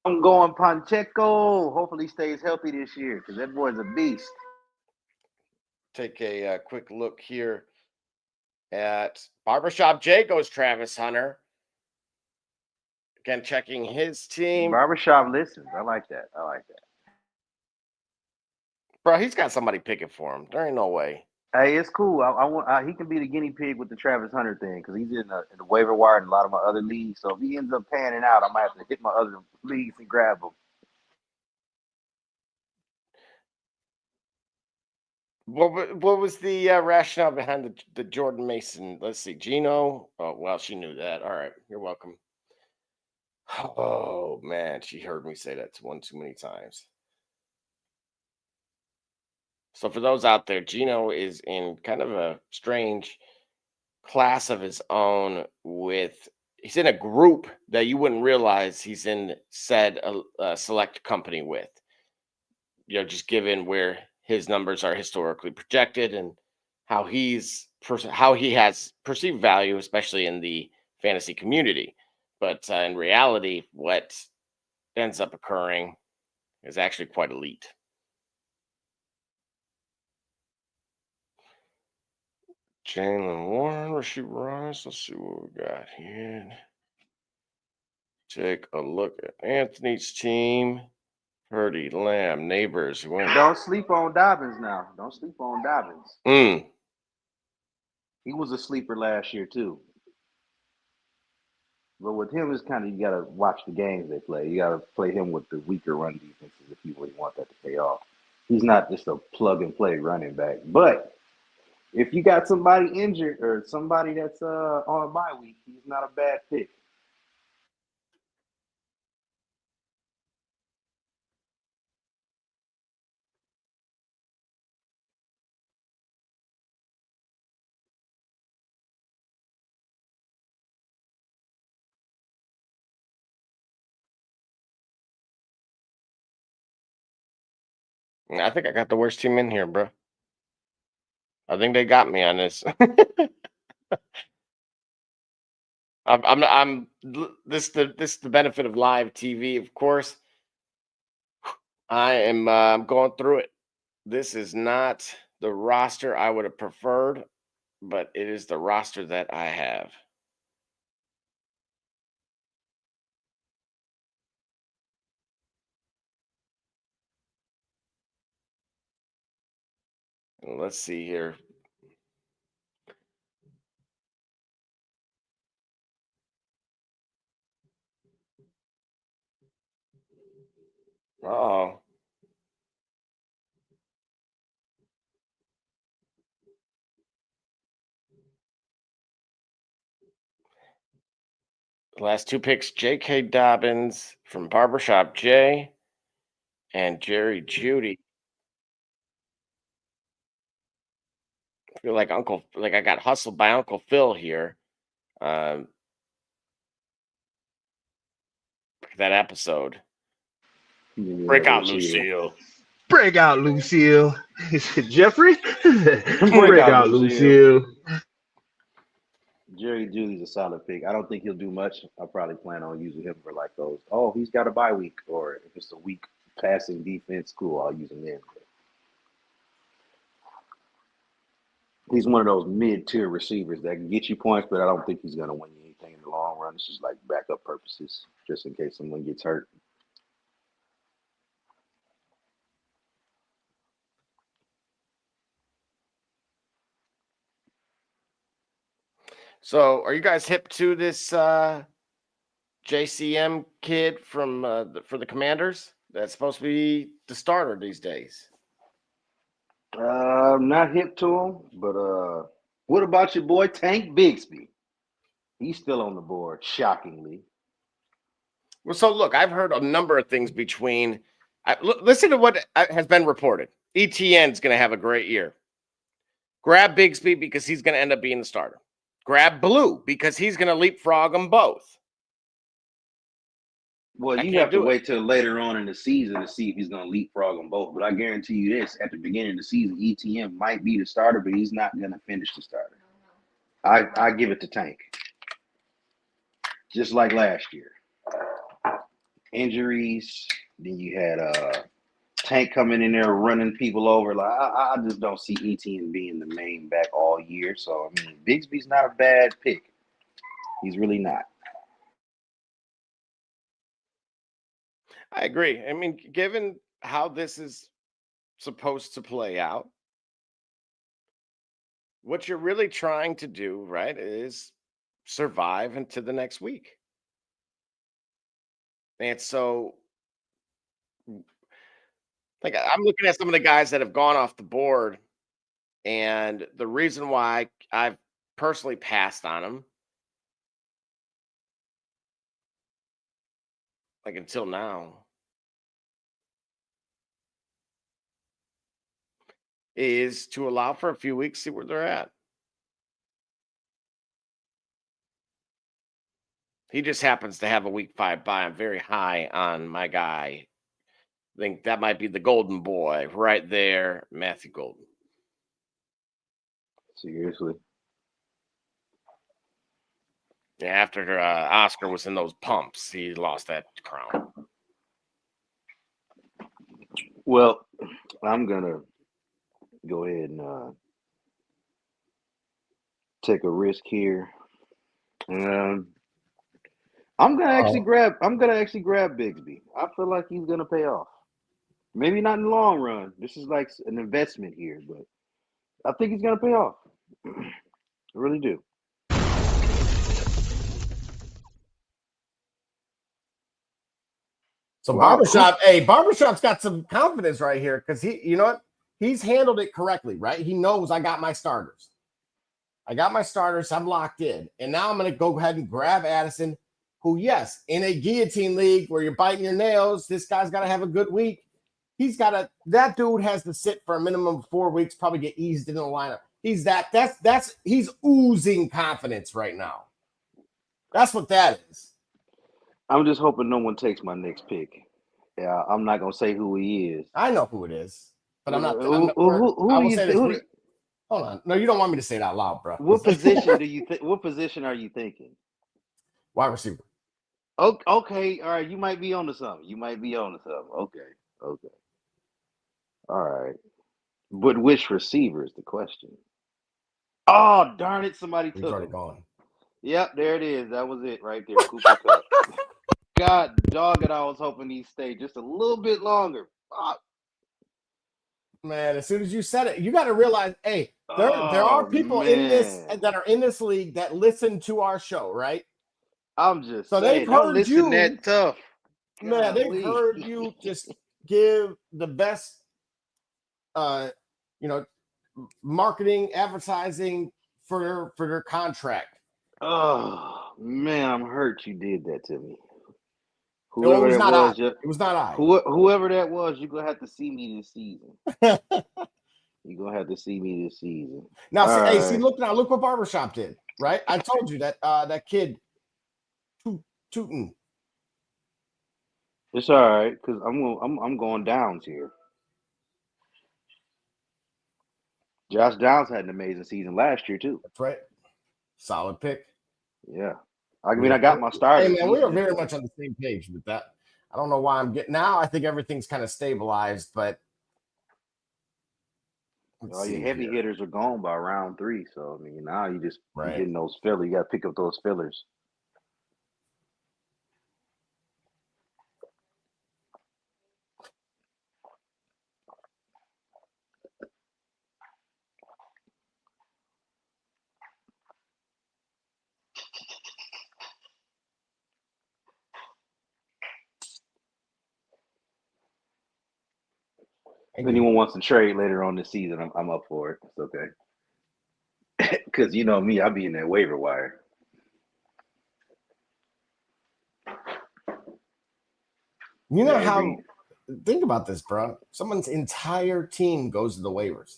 I'm going Pacheco. Hopefully he stays healthy this year, because that boy's a beast. Take a quick look here at Barbershop J. Goes Travis Hunter. Again, checking his team. Barbershop listens. I like that. Bro, he's got somebody picking for him. There ain't no way. Hey, it's cool. I want he can be the guinea pig with the Travis Hunter thing, because he's in the waiver wire and a lot of my other leagues. So if he ends up panning out, I might have to hit my other leagues and grab him. What was the rationale behind the Jordan Mason? Let's see. Gino. Oh, well, she knew that. All right. You're welcome. Oh, man. She heard me say that one too many times. So for those out there, Gino is in kind of a strange class of his own. He's in a group that you wouldn't realize he's in said select company with. Just given where his numbers are historically projected and how he has perceived value, especially in the fantasy community. But in reality, what ends up occurring is actually quite elite. Jalen Warren, Rasheed Rice. Let's see what we got here. Take a look at Anthony's team. Purdy, Lamb, Neighbors. Don't sleep on Dobbins now. Don't sleep on Dobbins. He was a sleeper last year too. But with him, it's kind of, you got to watch the games they play. You got to play him with the weaker run defenses if you really want that to pay off. He's not just a plug and play running back. But if you got somebody injured or somebody that's on a bye week, he's not a bad pick. I think I got the worst team in here, bro. I think they got me on this. This is the benefit of live TV, of course. I am going through it. This is not the roster I would have preferred, but it is the roster that I have. And let's see here. Uh-oh. The last two picks, J.K. Dobbins from Barbershop J and Jerry Judy. I feel like I got hustled by Uncle Phil here. That episode. Break out, Lucille. Break out, Lucille. Jeffrey? Break out, Lucille. Jerry Judy's a solid pick. I don't think he'll do much. I'll probably plan on using him for like those. Oh, he's got a bye week, or if it's a weak passing defense, cool. I'll use him then. He's one of those mid-tier receivers that can get you points, but I don't think he's going to win you anything in the long run. It's just like backup purposes, just in case someone gets hurt. So, are you guys hip to this JCM kid from for the Commanders? That's supposed to be the starter these days. Not hip to him, but what about your boy Tank Bigsby? He's still on the board, shockingly. Well, so look, I've heard a number of things between. Listen to what has been reported. ETN's going to have a great year. Grab Bigsby because he's going to end up being the starter. Grab Blue because he's going to leapfrog them both. Well, you have to wait till later on in the season to see if he's going to leapfrog them both. But I guarantee you this, at the beginning of the season, ETN might be the starter, but he's not going to finish the starter. I give it to Tank. Just like last year. Injuries, then you had Tank coming in there running people over. Like I just don't see ETN being the main back all year. So, I mean, Bigsby's not a bad pick. He's really not. I agree. I mean, given how this is supposed to play out, what you're really trying to do, right, is survive into the next week. And so, like, I'm looking at some of the guys that have gone off the board, and the reason why I've personally passed on them, like until now, is to allow for a few weeks, see where they're at. He just happens to have a week 5 bye. I'm very high on my guy. I think that might be the golden boy right there, Matthew Golden. Seriously. Yeah, after Oscar was in those pumps, he lost that crown. Well, I'm going to go ahead and take a risk here. I'm gonna actually grab Bigsby. I feel like he's gonna pay off. Maybe not in the long run. This is like an investment here, but I think he's gonna pay off. I really do. So Barbershop's got some confidence right here because you know what? He's handled it correctly, right? He knows I got my starters. I'm locked in. And now I'm going to go ahead and grab Addison, who, yes, in a guillotine league where you're biting your nails, this guy's got to have a good week. That dude has to sit for a minimum of 4 weeks, probably get eased into the lineup. He's oozing confidence right now. That's what that is. I'm just hoping no one takes my next pick. Yeah, I'm not going to say who he is. I know who it is. But I'm not. Hold on. No, you don't want me to say it out loud, bro. What position do you think? What position are you thinking? Wide receiver. Okay. All right. You might be onto something. Okay. All right. But which receiver is the question? Oh, darn it! Somebody took already him. Gone. Yep, there it is. That was it right there. Cooper Kupp. God dog it! I was hoping he'd stay just a little bit longer. Fuck. Man, as soon as you said it, you got to realize, hey, there are people in this that are in this league that listen to our show, right? I'm just so saying, they've heard you. That tough. Man, they've heard you just give the best, marketing, advertising for their contract. Oh man, I'm hurt you did that to me. No, Whoever it was that not was, I. It was not I. whoever that was, you're gonna have to see me this season. You're gonna have to see me this season. Now, All right. look what Barbershop did, right? I told you that that kid tooting. It's all right because I'm going downs here. Josh Downs had an amazing season last year too. That's right. Solid pick. Yeah. I mean, I got my starter. Hey man, we are very much on the same page with that. I don't know why I'm getting now. I think everything's kind of stabilized, but all your heavy hitters are gone by round 3. So I mean, now you just you're getting those fillers. You got to pick up those fillers. If anyone wants to trade later on this season, I'm up for it. It's okay. Because you know me, I'll be in that waiver wire. You know how? Think about this, bro. Someone's entire team goes to the waivers,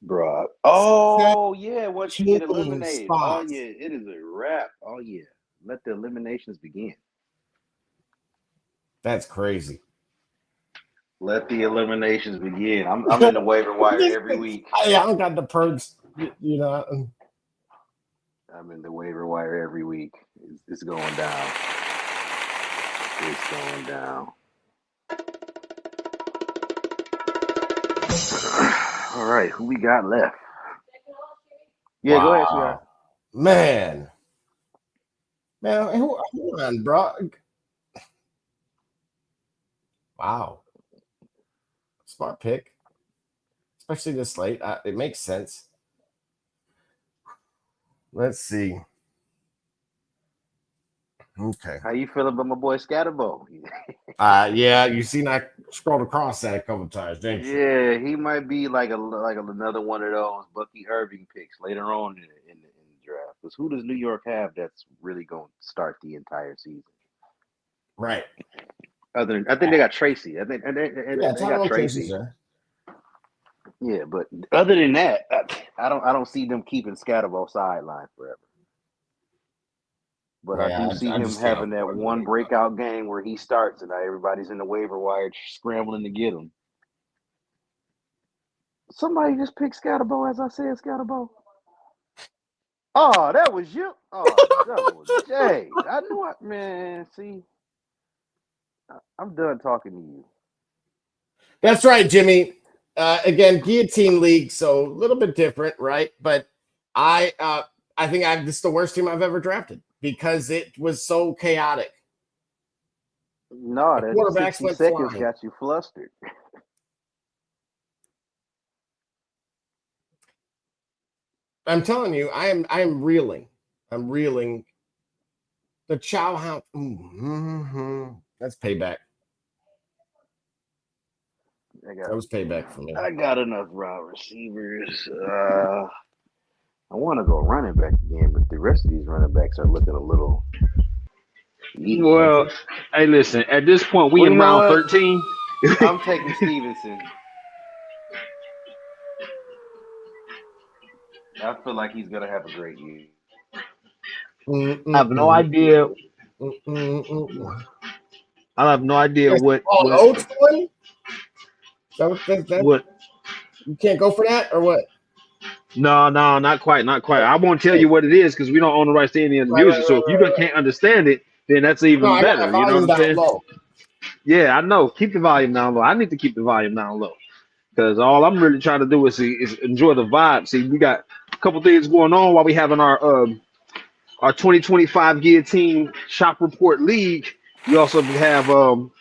bro. Oh yeah, once you get eliminated, spots. Oh yeah, it is a wrap. Oh yeah, let the eliminations begin. That's crazy. Let the eliminations begin. I'm in the waiver wire every week. I don't got the perks, you know. I'm in the waiver wire every week. It's going down. It's going down. All right, who we got left? Yeah, go ahead, sweetheart. Man, who on, bro? Wow. Smart pick, especially this late. It makes sense. Let's see. Okay. How you feeling about my boy Scatterbo? Yeah, you seen I scrolled across that a couple times, didn't you? Yeah, he might be like another one of those Bucky Irving picks later on in the draft. Because who does New York have that's really going to start the entire season? Right. I think they got Tracy. I think they got Tracy. Sir. Yeah, but other than that, I don't see them keeping Scatterbo sidelined forever. But I do see him having that one breakout game where he starts and now everybody's in the waiver wire scrambling to get him. Somebody just picked Scatterbo as I said Scatterbo. Oh, that was you. Oh, that was Jay. I knew it, man. See, I'm done talking to you. That's right, Jimmy. Again, guillotine league, so a little bit different, right? But I think this is the worst team I've ever drafted because it was so chaotic. No, that 60 seconds got you flustered. I'm telling you, I am reeling. I'm reeling. The Chow House. That's payback. That was payback for me. I got enough wide receivers. I want to go running back again, but the rest of these running backs are looking a little. Well, hey, listen. At this point, we in round 13. I'm taking Stevenson. I feel like he's gonna have a great year. I have no idea. I have no idea what. Oats one? What? You can't go for that or what? No, not quite. I won't tell you what it is because we don't own the rights to any of the music. So if you can't understand it, then that's even better. You know what I'm saying? Low. Yeah, I know. Keep the volume down low. I need to keep the volume down low because all I'm really trying to do is enjoy the vibe. See, we got a couple things going on while we having our 2025 Guillotine Shop Report League. We also have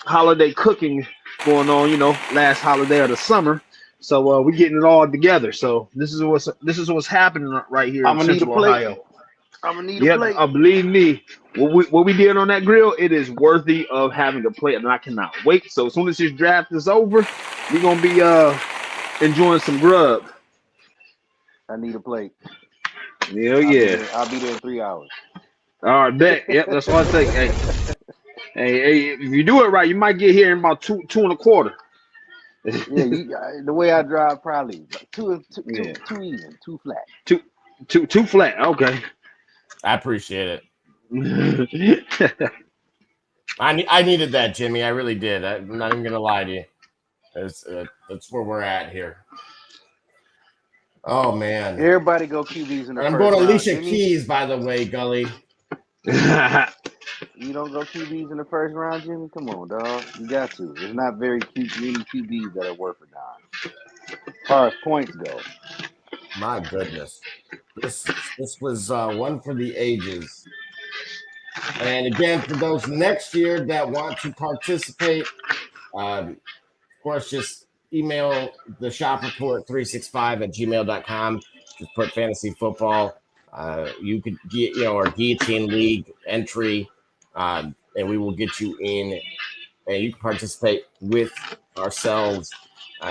holiday cooking going on. You know, last holiday of the summer. So we're getting it all together. So this is what's happening right here in Central Ohio. I'm gonna need a Yeah, plate. believe me, what we did on that grill, it is worthy of having a plate, and I cannot wait. So as soon as this draft is over, we're gonna be enjoying some grub. I need a plate. Hell yeah. I'll be there in 3 hours. All right, bet. Yep, that's all I take. Hey, if you do it right, you might get here in about two and a quarter. Yeah, the way I drive, probably two Yeah. even, two flat. Two flat. Okay. I appreciate it. I needed that, Jimmy. I really did. I'm not even gonna lie to you. That's where we're at here. Oh man! Everybody go QBs in the I'm first going to round. Alicia Jimmy, Keys, by the way, Gully. you don't go QBs in the first round, Jimmy? Come on, dog. You got to. There's not very many QBs that are worth a dime. As far as points go. My goodness, this was one for the ages. And again, for those next year that want to participate, of course, just email the shop report 365@gmail.com. Just put fantasy football. You could get, our guillotine league entry, and we will get you in, and you can participate with ourselves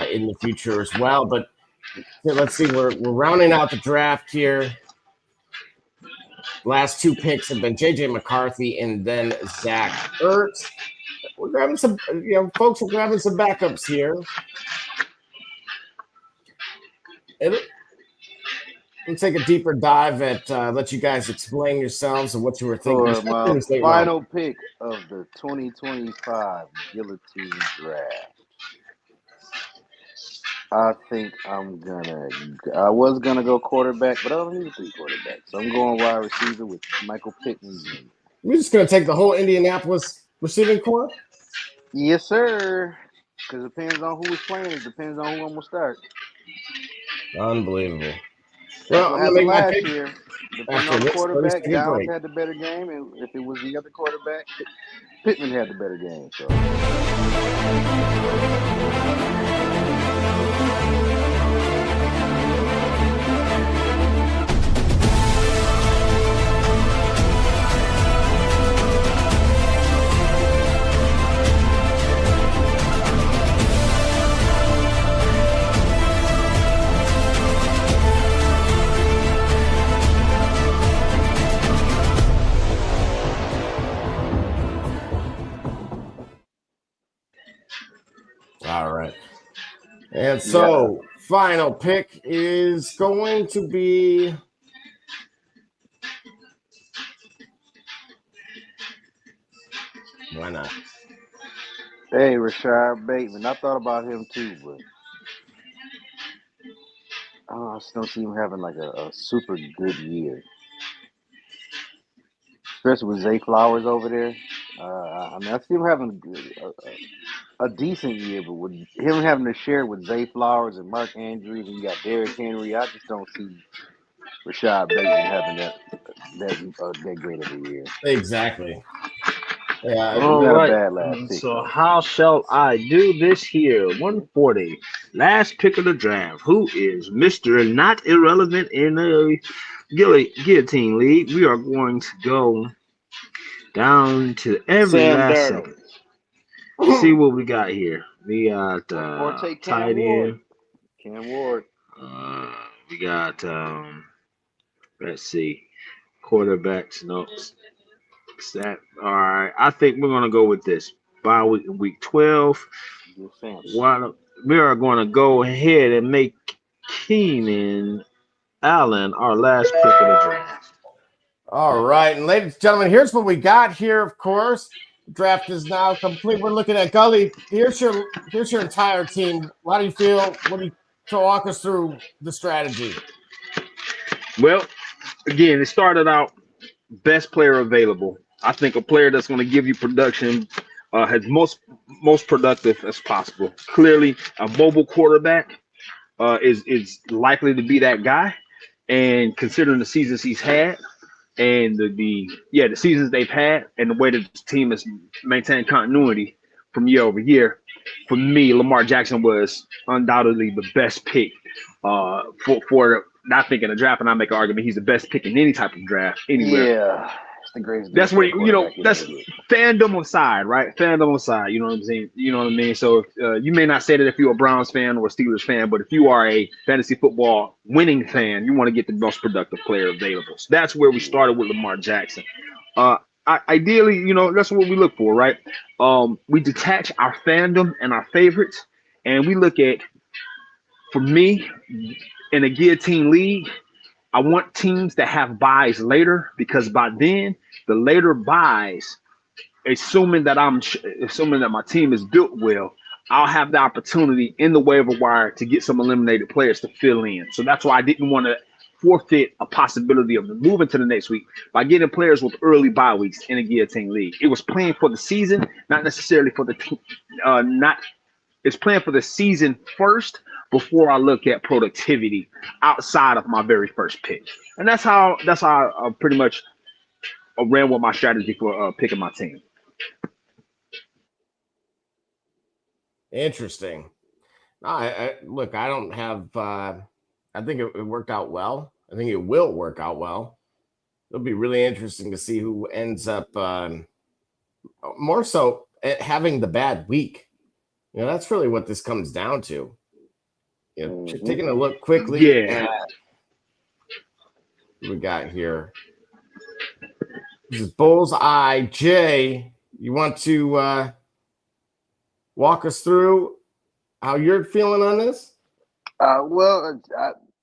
in the future as well. But let's see, we're rounding out the draft here. Last two picks have been JJ McCarthy and then Zach Ertz. We're grabbing some, folks are grabbing some backups here. Let's take a deeper dive at let you guys explain yourselves and what you were thinking. For my final pick of the 2025 Guillotine Draft, I think I was gonna go quarterback, but I don't need 3 quarterbacks. So I'm going wide receiver with Michael Pittman Jr. We're just gonna take the whole Indianapolis receiving core? Yes, sir. Because it depends on who is playing. It depends on who I'm gonna start. Unbelievable. Well, I'm gonna make my pick year. Depending on the quarterback, Dallas had the better game, and if it was the other quarterback, Pittman had the better game. So. All right. And so, final pick is going to be why not? Hey, Rashard Bateman. I thought about him too, but I just don't see him having like a super good year. Especially with Zay Flowers over there. I see him having a decent year, but with him having to share with Zay Flowers and Mark Andrews, and you got Derrick Henry, I just don't see Rashard Bateman having that great of a year. Exactly. Yeah. All right. So how shall I do this here? 140. Last pick of the draft. Who is Mr. Not Irrelevant in the Guillotine League? We are going to go down to every last second. See what we got here. We got tight end. Cam Ward. We got let's see, quarterbacks. No. All right. I think we're gonna go with this. By week 12. We are going to go ahead and make Keenan Allen our last pick of the draft. All right, and ladies and gentlemen, here's what we got here. Of course, the draft is now complete. We're looking at Gully. Here's your entire team. How do you feel? What do you walk us through the strategy? Well, again, it started out best player available. I think a player that's going to give you production, has most productive as possible. Clearly, a mobile quarterback is likely to be that guy. And considering the seasons he's had, and the seasons they've had, and the way that the team has maintained continuity from year over year, for me, Lamar Jackson was undoubtedly the best pick for not thinking of draft, and I make an argument he's the best pick in any type of draft anywhere. Yeah, it's the greatest. That's where that's fandom aside, right? Fandom aside, you know what I'm saying? You know what I mean? So you may not say that if you're a Browns fan or a Steelers fan, but if you are a fantasy football winning fan, you want to get the most productive player available. So that's where we started with Lamar Jackson. Ideally, you know, that's what we look for, right? We detach our fandom and our favorites, and we look at, for me, in a guillotine league, I want teams that have buys later, because by then, the later buys, assuming that my team is built well, I'll have the opportunity in the waiver wire to get some eliminated players to fill in. So that's why I didn't want to forfeit a possibility of moving to the next week by getting players with early bye weeks in a guillotine league. It was playing for the season, not necessarily for the team. It's playing for the season first before I look at productivity outside of my very first pick. And that's how I pretty much ran with my strategy for picking my team. Interesting. No, look, I don't have. I think it worked out well. I think it will work out well. It'll be really interesting to see who ends up more so having the bad week. You know, that's really what this comes down to. You know, just taking a look quickly at what we got here. This is Bullseye Jay. You want to walk us through how you're feeling on this?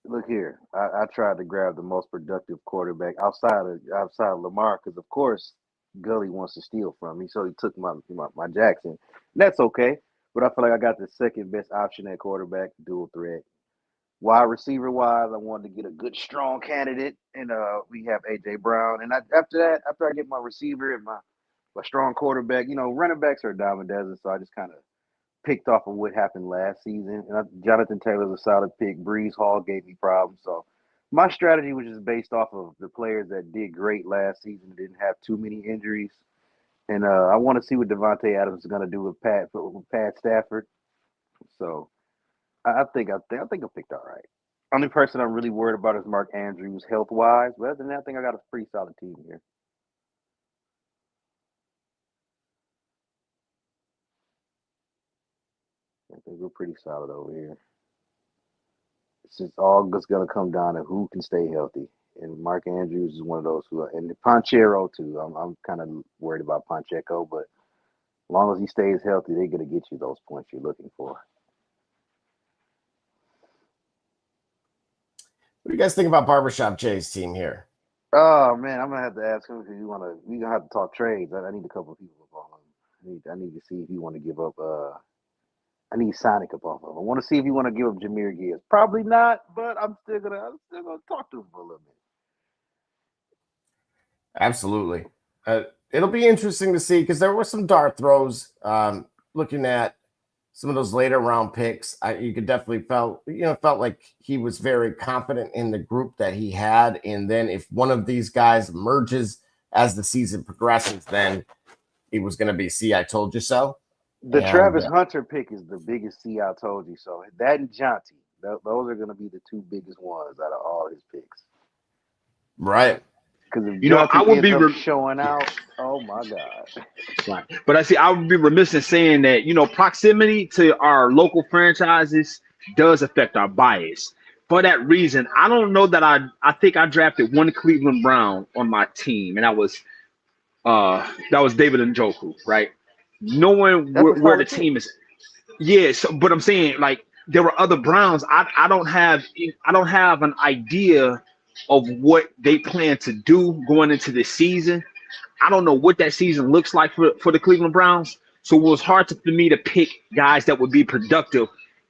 Look here. I tried to grab the most productive quarterback outside of Lamar, because of course Gully wants to steal from me, so he took my Jackson. That's okay, but I feel like I got the second best option at quarterback, dual threat. Wide receiver wise, I wanted to get a good strong candidate, and we have AJ Brown. And after I get my receiver and my strong quarterback, you know, running backs are a dime a dozen, so I just kind of picked off of what happened last season. And Jonathan Taylor's a solid pick. Breeze Hall gave me problems. So my strategy was just based off of the players that did great last season, didn't have too many injuries. And I want to see what Devontae Adams is going to do with Pat Stafford. So I think I picked all right. Only person I'm really worried about is Mark Andrews health-wise. But other than that, I think I got a pretty solid team here. I think we're pretty solid over here. It's just all just going to come down to who can stay healthy. And Mark Andrews is one of those who, and Ponchero too. I'm kind of worried about Pacheco, but as long as he stays healthy, they're going to get you those points you're looking for. What do you guys think about Barbershop Jay's team here? Oh man, I'm gonna have to ask him because we gonna have to talk trades. I need a couple of people up on him. I need to see if he want to give up. I need Sonic up off of him. I want to see if he want to give up Jahmyr Gibbs. Probably not, but I'm still gonna talk to him for a little bit. Absolutely. It'll be interesting to see, because there were some dart throws. Looking at some of those later round picks, you could definitely felt like he was very confident in the group that he had. And then if one of these guys emerges as the season progresses, then it was going to be, see, I told you so. The Travis Hunter pick is the biggest see, I told you so. That and Jonty, those are going to be the two biggest ones out of all his picks. Right. Because if I would be showing out, oh my God. Right. But I would be remiss in saying that, proximity to our local franchises does affect our bias. For that reason, I don't know that I think I drafted one Cleveland Brown on my team, and that was David Njoku, right? Knowing where the team is. Yeah, but I'm saying, like, there were other Browns. I don't have an idea of what they plan to do going into this season. I don't know what that season looks like for the Cleveland Browns. So it was hard for me to pick guys that would be productive,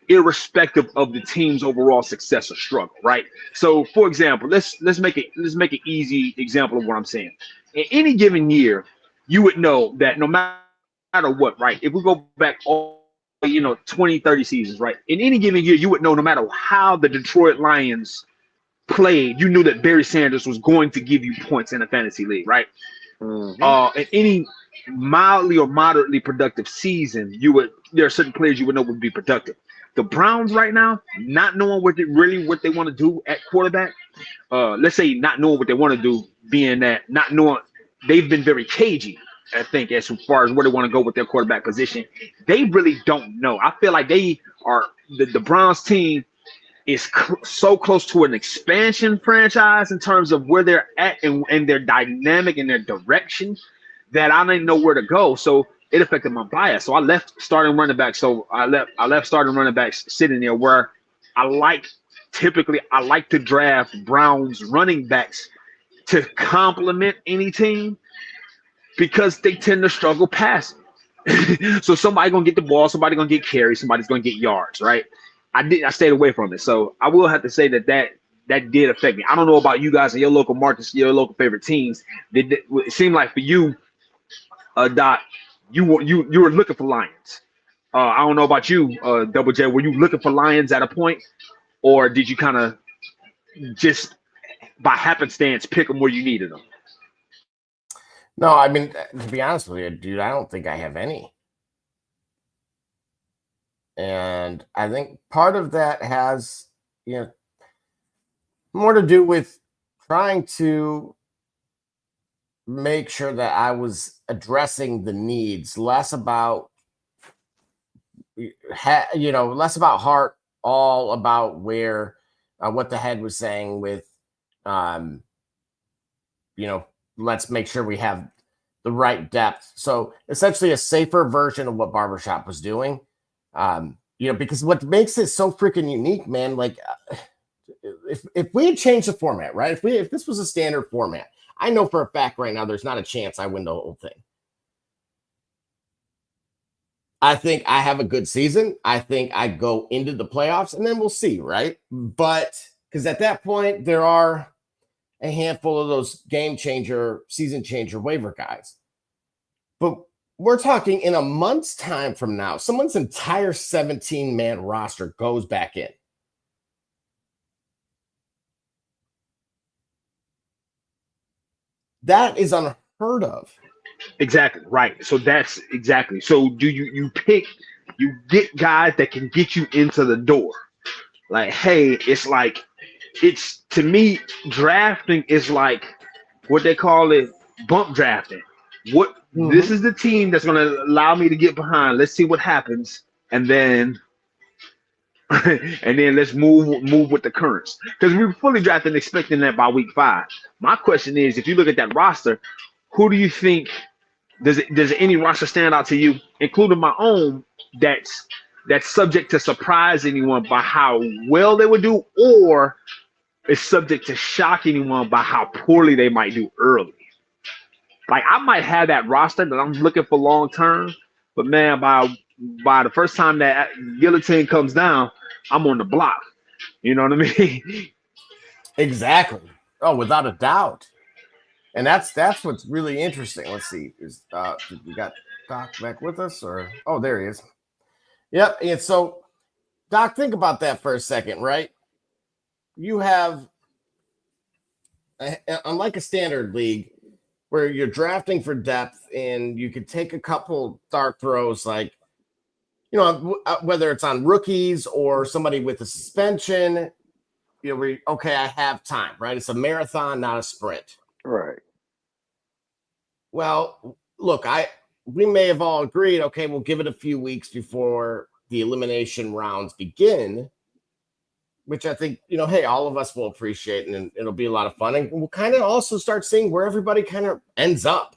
irrespective of the team's overall success or struggle, right? So, for example, let's make an easy example of what I'm saying. In any given year, you would know that no matter what, right? If we go back all 20, 30 seasons, right? In any given year, you would know no matter how the Detroit Lions played, you knew that Barry Sanders was going to give you points in a fantasy league, right? Mm-hmm. mildly or moderately productive season, there are certain players you would know would be productive. The Browns right now, not knowing what they want to do at quarterback. Let's say not knowing what they want to do, being that not knowing, they've been very cagey. I think as far as where they want to go with their quarterback position, they really don't know. I feel like they are the Browns team is so close to an expansion franchise in terms of where they're at and their dynamic and their direction that I didn't know where to go. So it affected my bias. So I left starting running backs. So I left starting running backs sitting there where I like to draft Browns running backs to complement any team because they tend to struggle passing. So somebody gonna get the ball, somebody gonna get carries, somebody's gonna get yards, right? I stayed away from it. So I will have to say that did affect me. I don't know about you guys and your local markets, your local favorite teams. It seemed like for you, Doc, you were looking for Lions. I don't know about you, Double J. Were you looking for Lions at a point, or did you kind of just by happenstance pick them where you needed them? No, I mean, to be honest with you, dude, I don't think I have any. And I think part of that has, more to do with trying to make sure that I was addressing the needs, less about, less about heart, all about where, what the head was saying with, let's make sure we have the right depth. So essentially a safer version of what Barbershop was doing. Because what makes it so freaking unique, man, like if we had changed the format, right? If this was a standard format, I know for a fact right now there's not a chance I win the whole thing. I think I have a good season. I think I go into the playoffs and then we'll see, right? But because at that point there are a handful of those game changer, season changer waiver guys. But we're talking in a month's time from now, someone's entire 17-man roster goes back in. That is unheard of. Exactly. Right. So that's exactly. So do you get guys that can get you into the door. Like, hey, it's to me, drafting is like what they call it, bump drafting. This is the team that's going to allow me to get behind. Let's see what happens, and then let's move with the currents. Because we were fully drafting, expecting that by week 5. My question is, if you look at that roster, who do you think does any roster stand out to you, including my own, that's subject to surprise anyone by how well they would do, or is subject to shock anyone by how poorly they might do early? Like, I might have that roster that I'm looking for long term, but man, by the first time that guillotine comes down, I'm on the block. You know what I mean? Exactly. Oh, without a doubt. And that's what's really interesting. Let's see. We got Doc back with us, or there he is. Yep. And so, Doc, think about that for a second, right? You have, unlike a standard league, where you're drafting for depth and you could take a couple dart throws, like, whether it's on rookies or somebody with a suspension, I have time, right? It's a marathon, not a sprint. Right. Well, look, we may have all agreed, okay, we'll give it a few weeks before the elimination rounds begin, which I think, hey, all of us will appreciate, and it'll be a lot of fun. And we'll kind of also start seeing where everybody kind of ends up,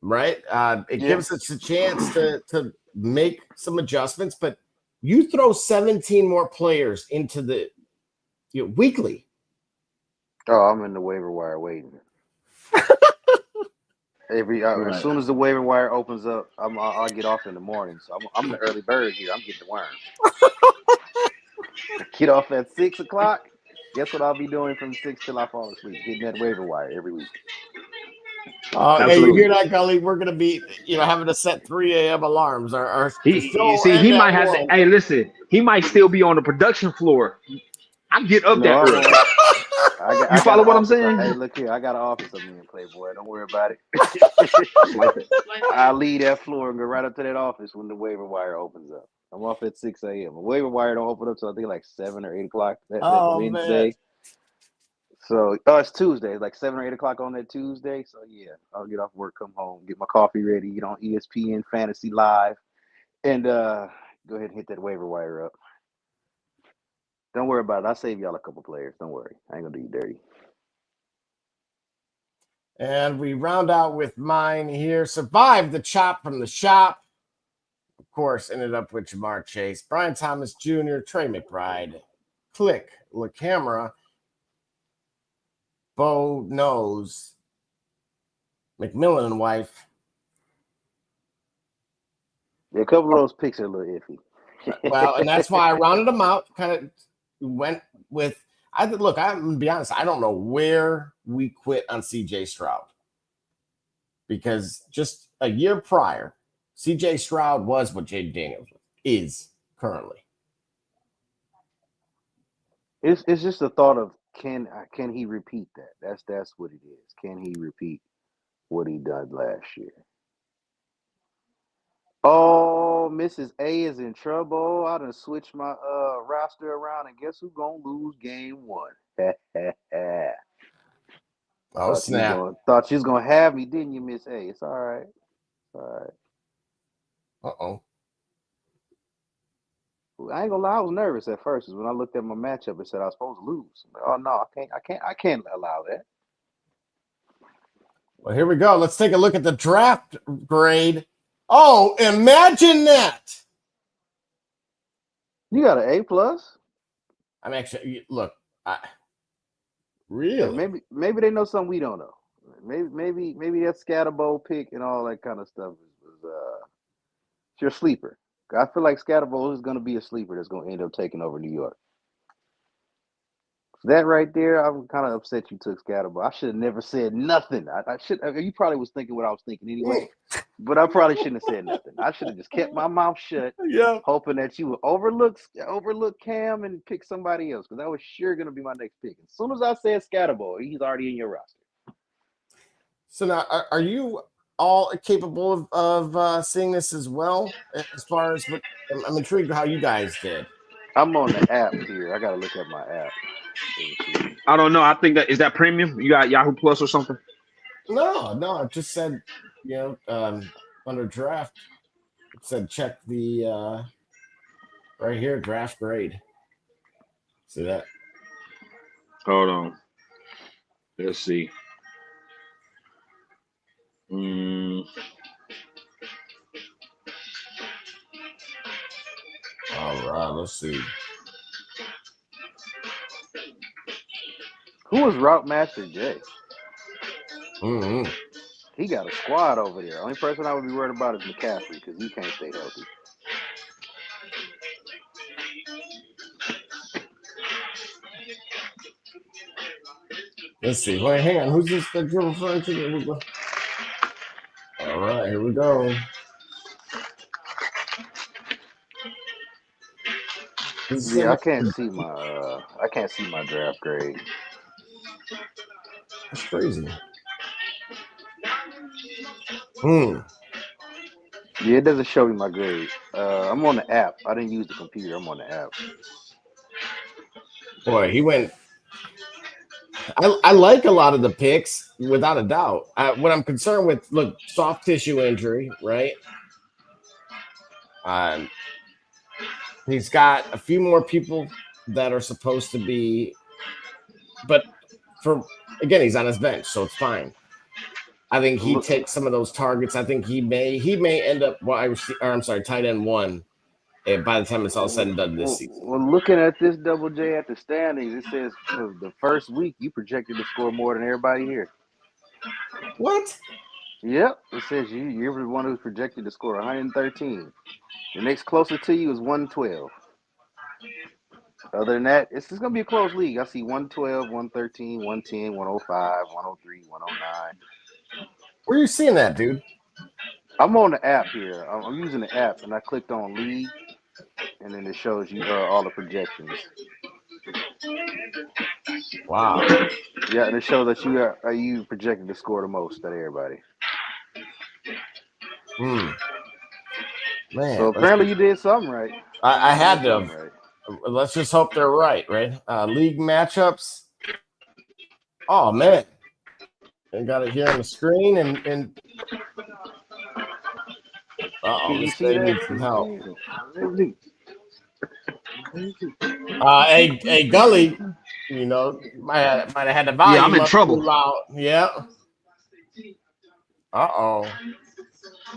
right? It gives us a chance to make some adjustments, but you throw 17 more players into the weekly. Oh, I'm in the waiver wire waiting. As soon as the waiver wire opens up, I'll get off in the morning. So I'm the early bird here. I'm getting the worm. Get off at 6 o'clock. Guess what I'll be doing from 6 till I fall asleep? Getting that waiver wire every week. Hey, you hear that, Gully? We're gonna be, having to set 3 a.m. alarms. He might have to. Hey, listen, he might still be on the production floor. I get up that early. You follow what I'm saying? Hey, look here. I got an office of me in Playboy. Don't worry about it. Like that. I leave that floor and go right up to that office when the waiver wire opens up. I'm off at 6 a.m. The waiver wire don't open up till I think like 7 or 8 o'clock that Wednesday. Man. So it's Tuesday. It's like 7 or 8 o'clock on that Tuesday. So yeah, I'll get off work, come home, get my coffee ready, get on ESPN Fantasy Live, and go ahead and hit that waiver wire up. Don't worry about it. I'll save y'all a couple players. Don't worry. I ain't gonna do you dirty. And we round out with mine here. Survived the chop from the shop. Of course, ended up with Jamar Chase, Brian Thomas Jr., Trey McBride, Click, La Camera, Bo Knows, McMillan and wife. Yeah, a couple of those picks are a little iffy. Well, and that's why I rounded them out. Kind of went with. I'm gonna be honest. I don't know where we quit on CJ Stroud, because just a year prior, CJ Stroud was what Jay Daniels is currently. It's just the thought of can he repeat that? That's what it is. Can he repeat what he done last year? Oh, Mrs. A is in trouble. I done switched my roster around, and guess who's gonna lose game 1? Oh, snap. Thought you was gonna have me, didn't you, Miss A? It's all right. It's all right. Uh-oh. I ain't gonna lie, I was nervous at first. When I looked at my matchup and said I was supposed to lose. I'm like, oh no, I can't allow that. Well, here we go. Let's take a look at the draft grade. Oh, imagine that. You got an A+? I'm actually really. Maybe they know something we don't know. Maybe that Scatterbo pick and all that kind of stuff is it's your sleeper. I feel like Scatterbo is going to be a sleeper that's going to end up taking over New York. That right there, I'm kind of upset you took Scatterbo. I should have never said nothing. I should. You probably was thinking what I was thinking anyway, but I probably shouldn't have said nothing. I should have just kept my mouth shut, hoping that you would overlook Cam and pick somebody else, because that was sure going to be my next pick. As soon as I said Scatterbo, he's already in your roster. So now, are you all capable of seeing this as well? As far as what I'm intrigued how you guys did. I'm on the app here. I got to look at my app. I don't know. I think that is that premium. You got Yahoo Plus or something? No. It just said, under draft, it said check the right here draft grade. See that? Hold on. Let's see. All right. Let's see. Who was Route Master J? Mm-hmm. He got a squad over there. Only person I would be worried about is McCaffrey, because he can't stay healthy. Let's see. Wait, hang on. Who's this that you're referring to? All right, here we go. Yeah, I can't see my draft grade. That's crazy. Yeah, it doesn't show me my grade. I'm on the app. I didn't use the computer. I'm on the app. Boy, he went. I like a lot of the picks, without a doubt. What I'm concerned with, look, soft tissue injury, right? He's got a few more people that are supposed to be, but again, he's on his bench, so it's fine. I think he takes some of those targets. I think he may end up tight end 1 by the time it's all said and done this season. Well, looking at this Double J at the standings, it says the first week you projected to score more than everybody here. What? Yep, it says you're the one who's projected to score 113. The next closer to you is 112. Other than that, it's just going to be a close league. I see 112, 113, 110, 105, 103, 109. Where are you seeing that, dude? I'm on the app here. I'm using the app, and I clicked on league, and then it shows you all the projections. Wow. Yeah, and it shows that you projected to score the most out of everybody. Man, so apparently you did something right. I had to. Right. Let's just hope they're right. League matchups. Oh man, I got it here on the screen, and this thing needs some help. Hey, Gully, might have had the volume. Yeah, I'm in up trouble. too loud. Yeah.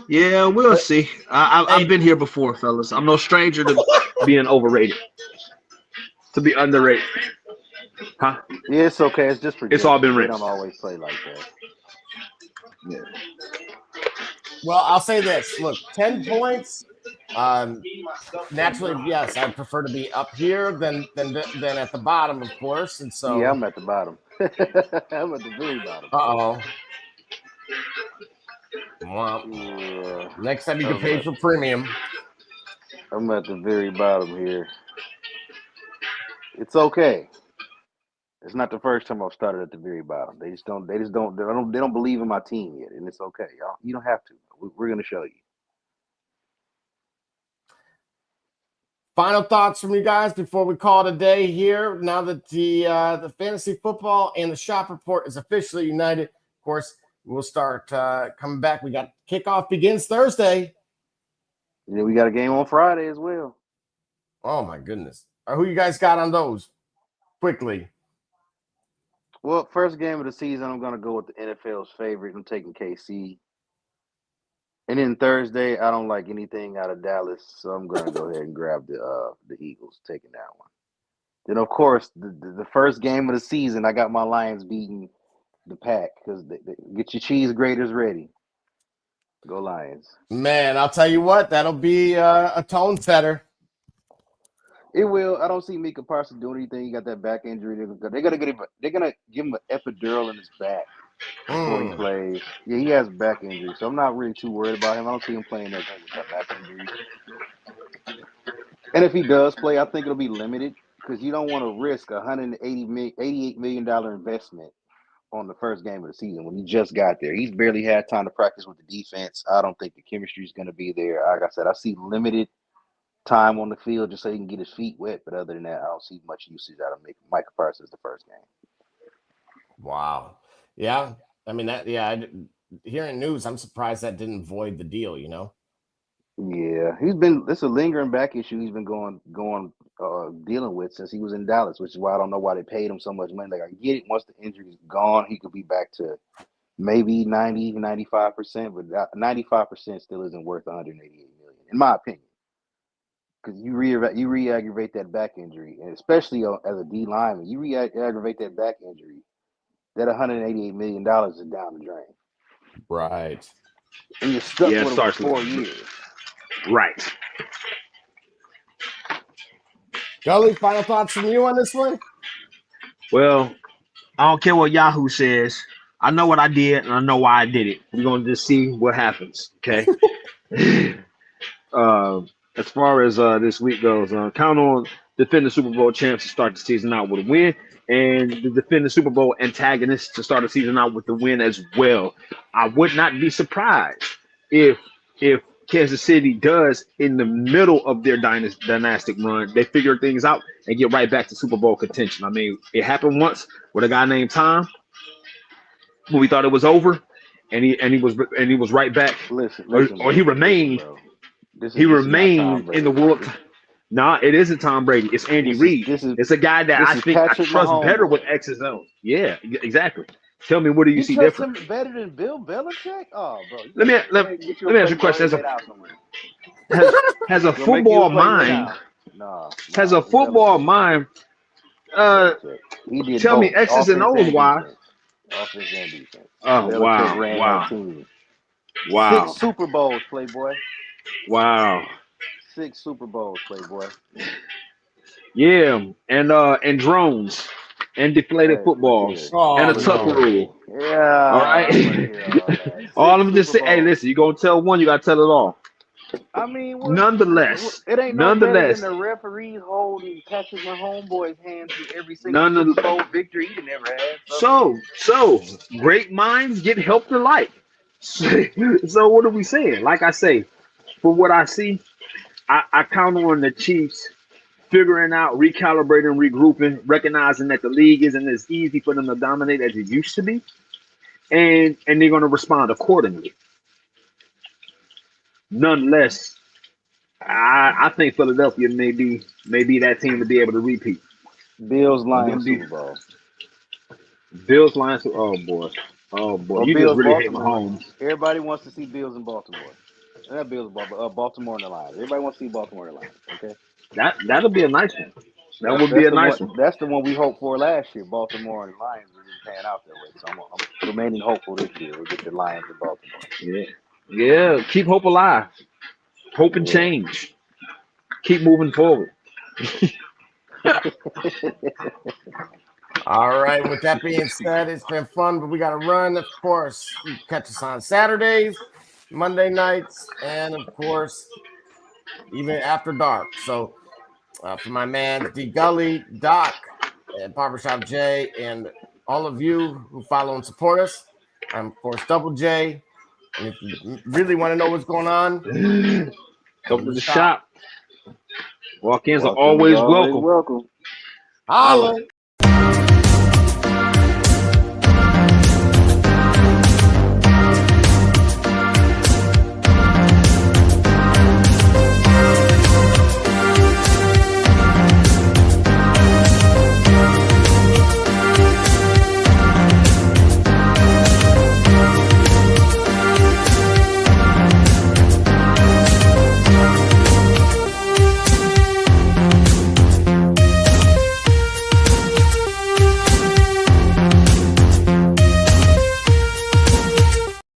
Yeah, we'll see. I've been here before, fellas. I'm no stranger to being overrated, to be underrated. Huh? Yeah, it's okay. It's just It's all been They rinsed. don't always play like that. Yeah. Well, I'll say this. Look, 10 points. Naturally, yes, I'd prefer to be up here than at the bottom, of course. And so yeah, I'm at the bottom. I'm at the very bottom. Yeah. Next time you can pay for premium. I'm at the very bottom here. It's okay. It's not the first time I've started at the very bottom. They don't believe in my team yet, and it's okay, y'all. You don't have to. We're gonna show you. Final thoughts from you guys before we call it a day here. Now that the fantasy football and the shop report is officially united, of course, we'll start coming back. We got kickoff begins Thursday. Yeah, we got a game on Friday as well. Oh my goodness! Who you guys got on those? Quickly. Well, first game of the season, I'm gonna go with the NFL's favorite. I'm taking KC. And then Thursday, I don't like anything out of Dallas, so I'm gonna go ahead and grab the Eagles, taking that one. Then, of course, the first game of the season, I got my Lions beating the Pack because get your cheese graters ready. Go Lions! Man, I'll tell you what, that'll be a tone setter. It will. I don't see Micah Parsons doing anything. He got that back injury. They're gonna give him an epidural in his back before he plays. Yeah, he has back injury, so I'm not really too worried about him. I don't see him playing that game with that back injury. And if he does play, I think it'll be limited because you don't want to risk $88 million investment on the first game of the season when he just got there. He's barely had time to practice with the defense. I don't think the chemistry is going to be there. Like I said, I see limited time on the field just so he can get his feet wet. But other than that, I don't see much usage out of Micah Parsons the first game. Wow. Yeah. I mean, hearing news, I'm surprised that didn't void the deal, Yeah, it's a lingering back issue he's been dealing with since he was in Dallas, which is why I don't know why they paid him so much money. Like, I get it. Once the injury is gone, he could be back to maybe 90, 95%, but 95% still isn't worth $188 million, in my opinion. Because you re-aggravate that back injury, and especially as a D lineman, you re-aggravate that back injury, that $188 million is down the drain. Right. And you're stuck with him for 4 years. Right. Gully, final thoughts from you on this one? Well, I don't care what Yahoo says. I know what I did, and I know why I did it. We're going to just see what happens, okay? As far as this week goes, count on defending Super Bowl champs to start the season out with a win, and the defending Super Bowl antagonists to start the season out with the win as well. I would not be surprised if Kansas City does, in the middle of their dynastic run, they figure things out and get right back to Super Bowl contention. I mean, it happened once with a guy named Tom when we thought it was over, and he was right back. Or he remained. He remained in the world. Nah, it isn't Tom Brady. It's Andy Reid. It's a guy that I think I trust better with X's O's. Yeah, exactly. Tell me, what do you see different? Him better than Bill Belichick? Oh, bro. Let me ask you a question. Has a football mind? Has a football mind? Tell me X's and O's why. Offense and defense. Oh, wow. 6 Super Bowls, Playboy. Wow. 6 Super Bowls, Playboy. Yeah, and drones and deflated footballs and a tuck rule. Yeah. All right. All of them just say, hey, listen, you're gonna tell one, you gotta tell it all. I mean, Nonetheless, it ain't no better than the referees holding Patrick Mahomes' hands to every single Super Bowl victory he never had. So great minds get helped alike. So what are we saying? Like I say, from what I see, I count on the Chiefs figuring out, recalibrating, regrouping, recognizing that the league isn't as easy for them to dominate as it used to be, and they're going to respond accordingly. Nonetheless, I think Philadelphia may be that team to be able to repeat. Bills, Lions, Super Bowl. Bills, Lions. Oh boy. Or You Bills, just really hate Baltimore. Mahomes. Everybody wants to see Bills in Baltimore. Not Bills, Baltimore and the Lions. Everybody wants to see Baltimore and the Lions. Okay. That'll be a nice one. That would be a nice one. That's the one we hoped for last year. Baltimore and the Lions didn't pan out that way. So I'm remaining hopeful this year. We'll get the Lions in Baltimore. Yeah. Keep hope alive. Hope and change. Keep moving forward. All right. With that being said, it's been fun, but we got to run. Of course, you can catch us on Saturdays, Monday nights, and of course, even after dark. So, for my man D Gully, Doc, and Barbershop J, and all of you who follow and support us, I'm of course Double J. And if you really want to know what's going on, come to the shop. Walk-ins are always welcome. Welcome. Holla.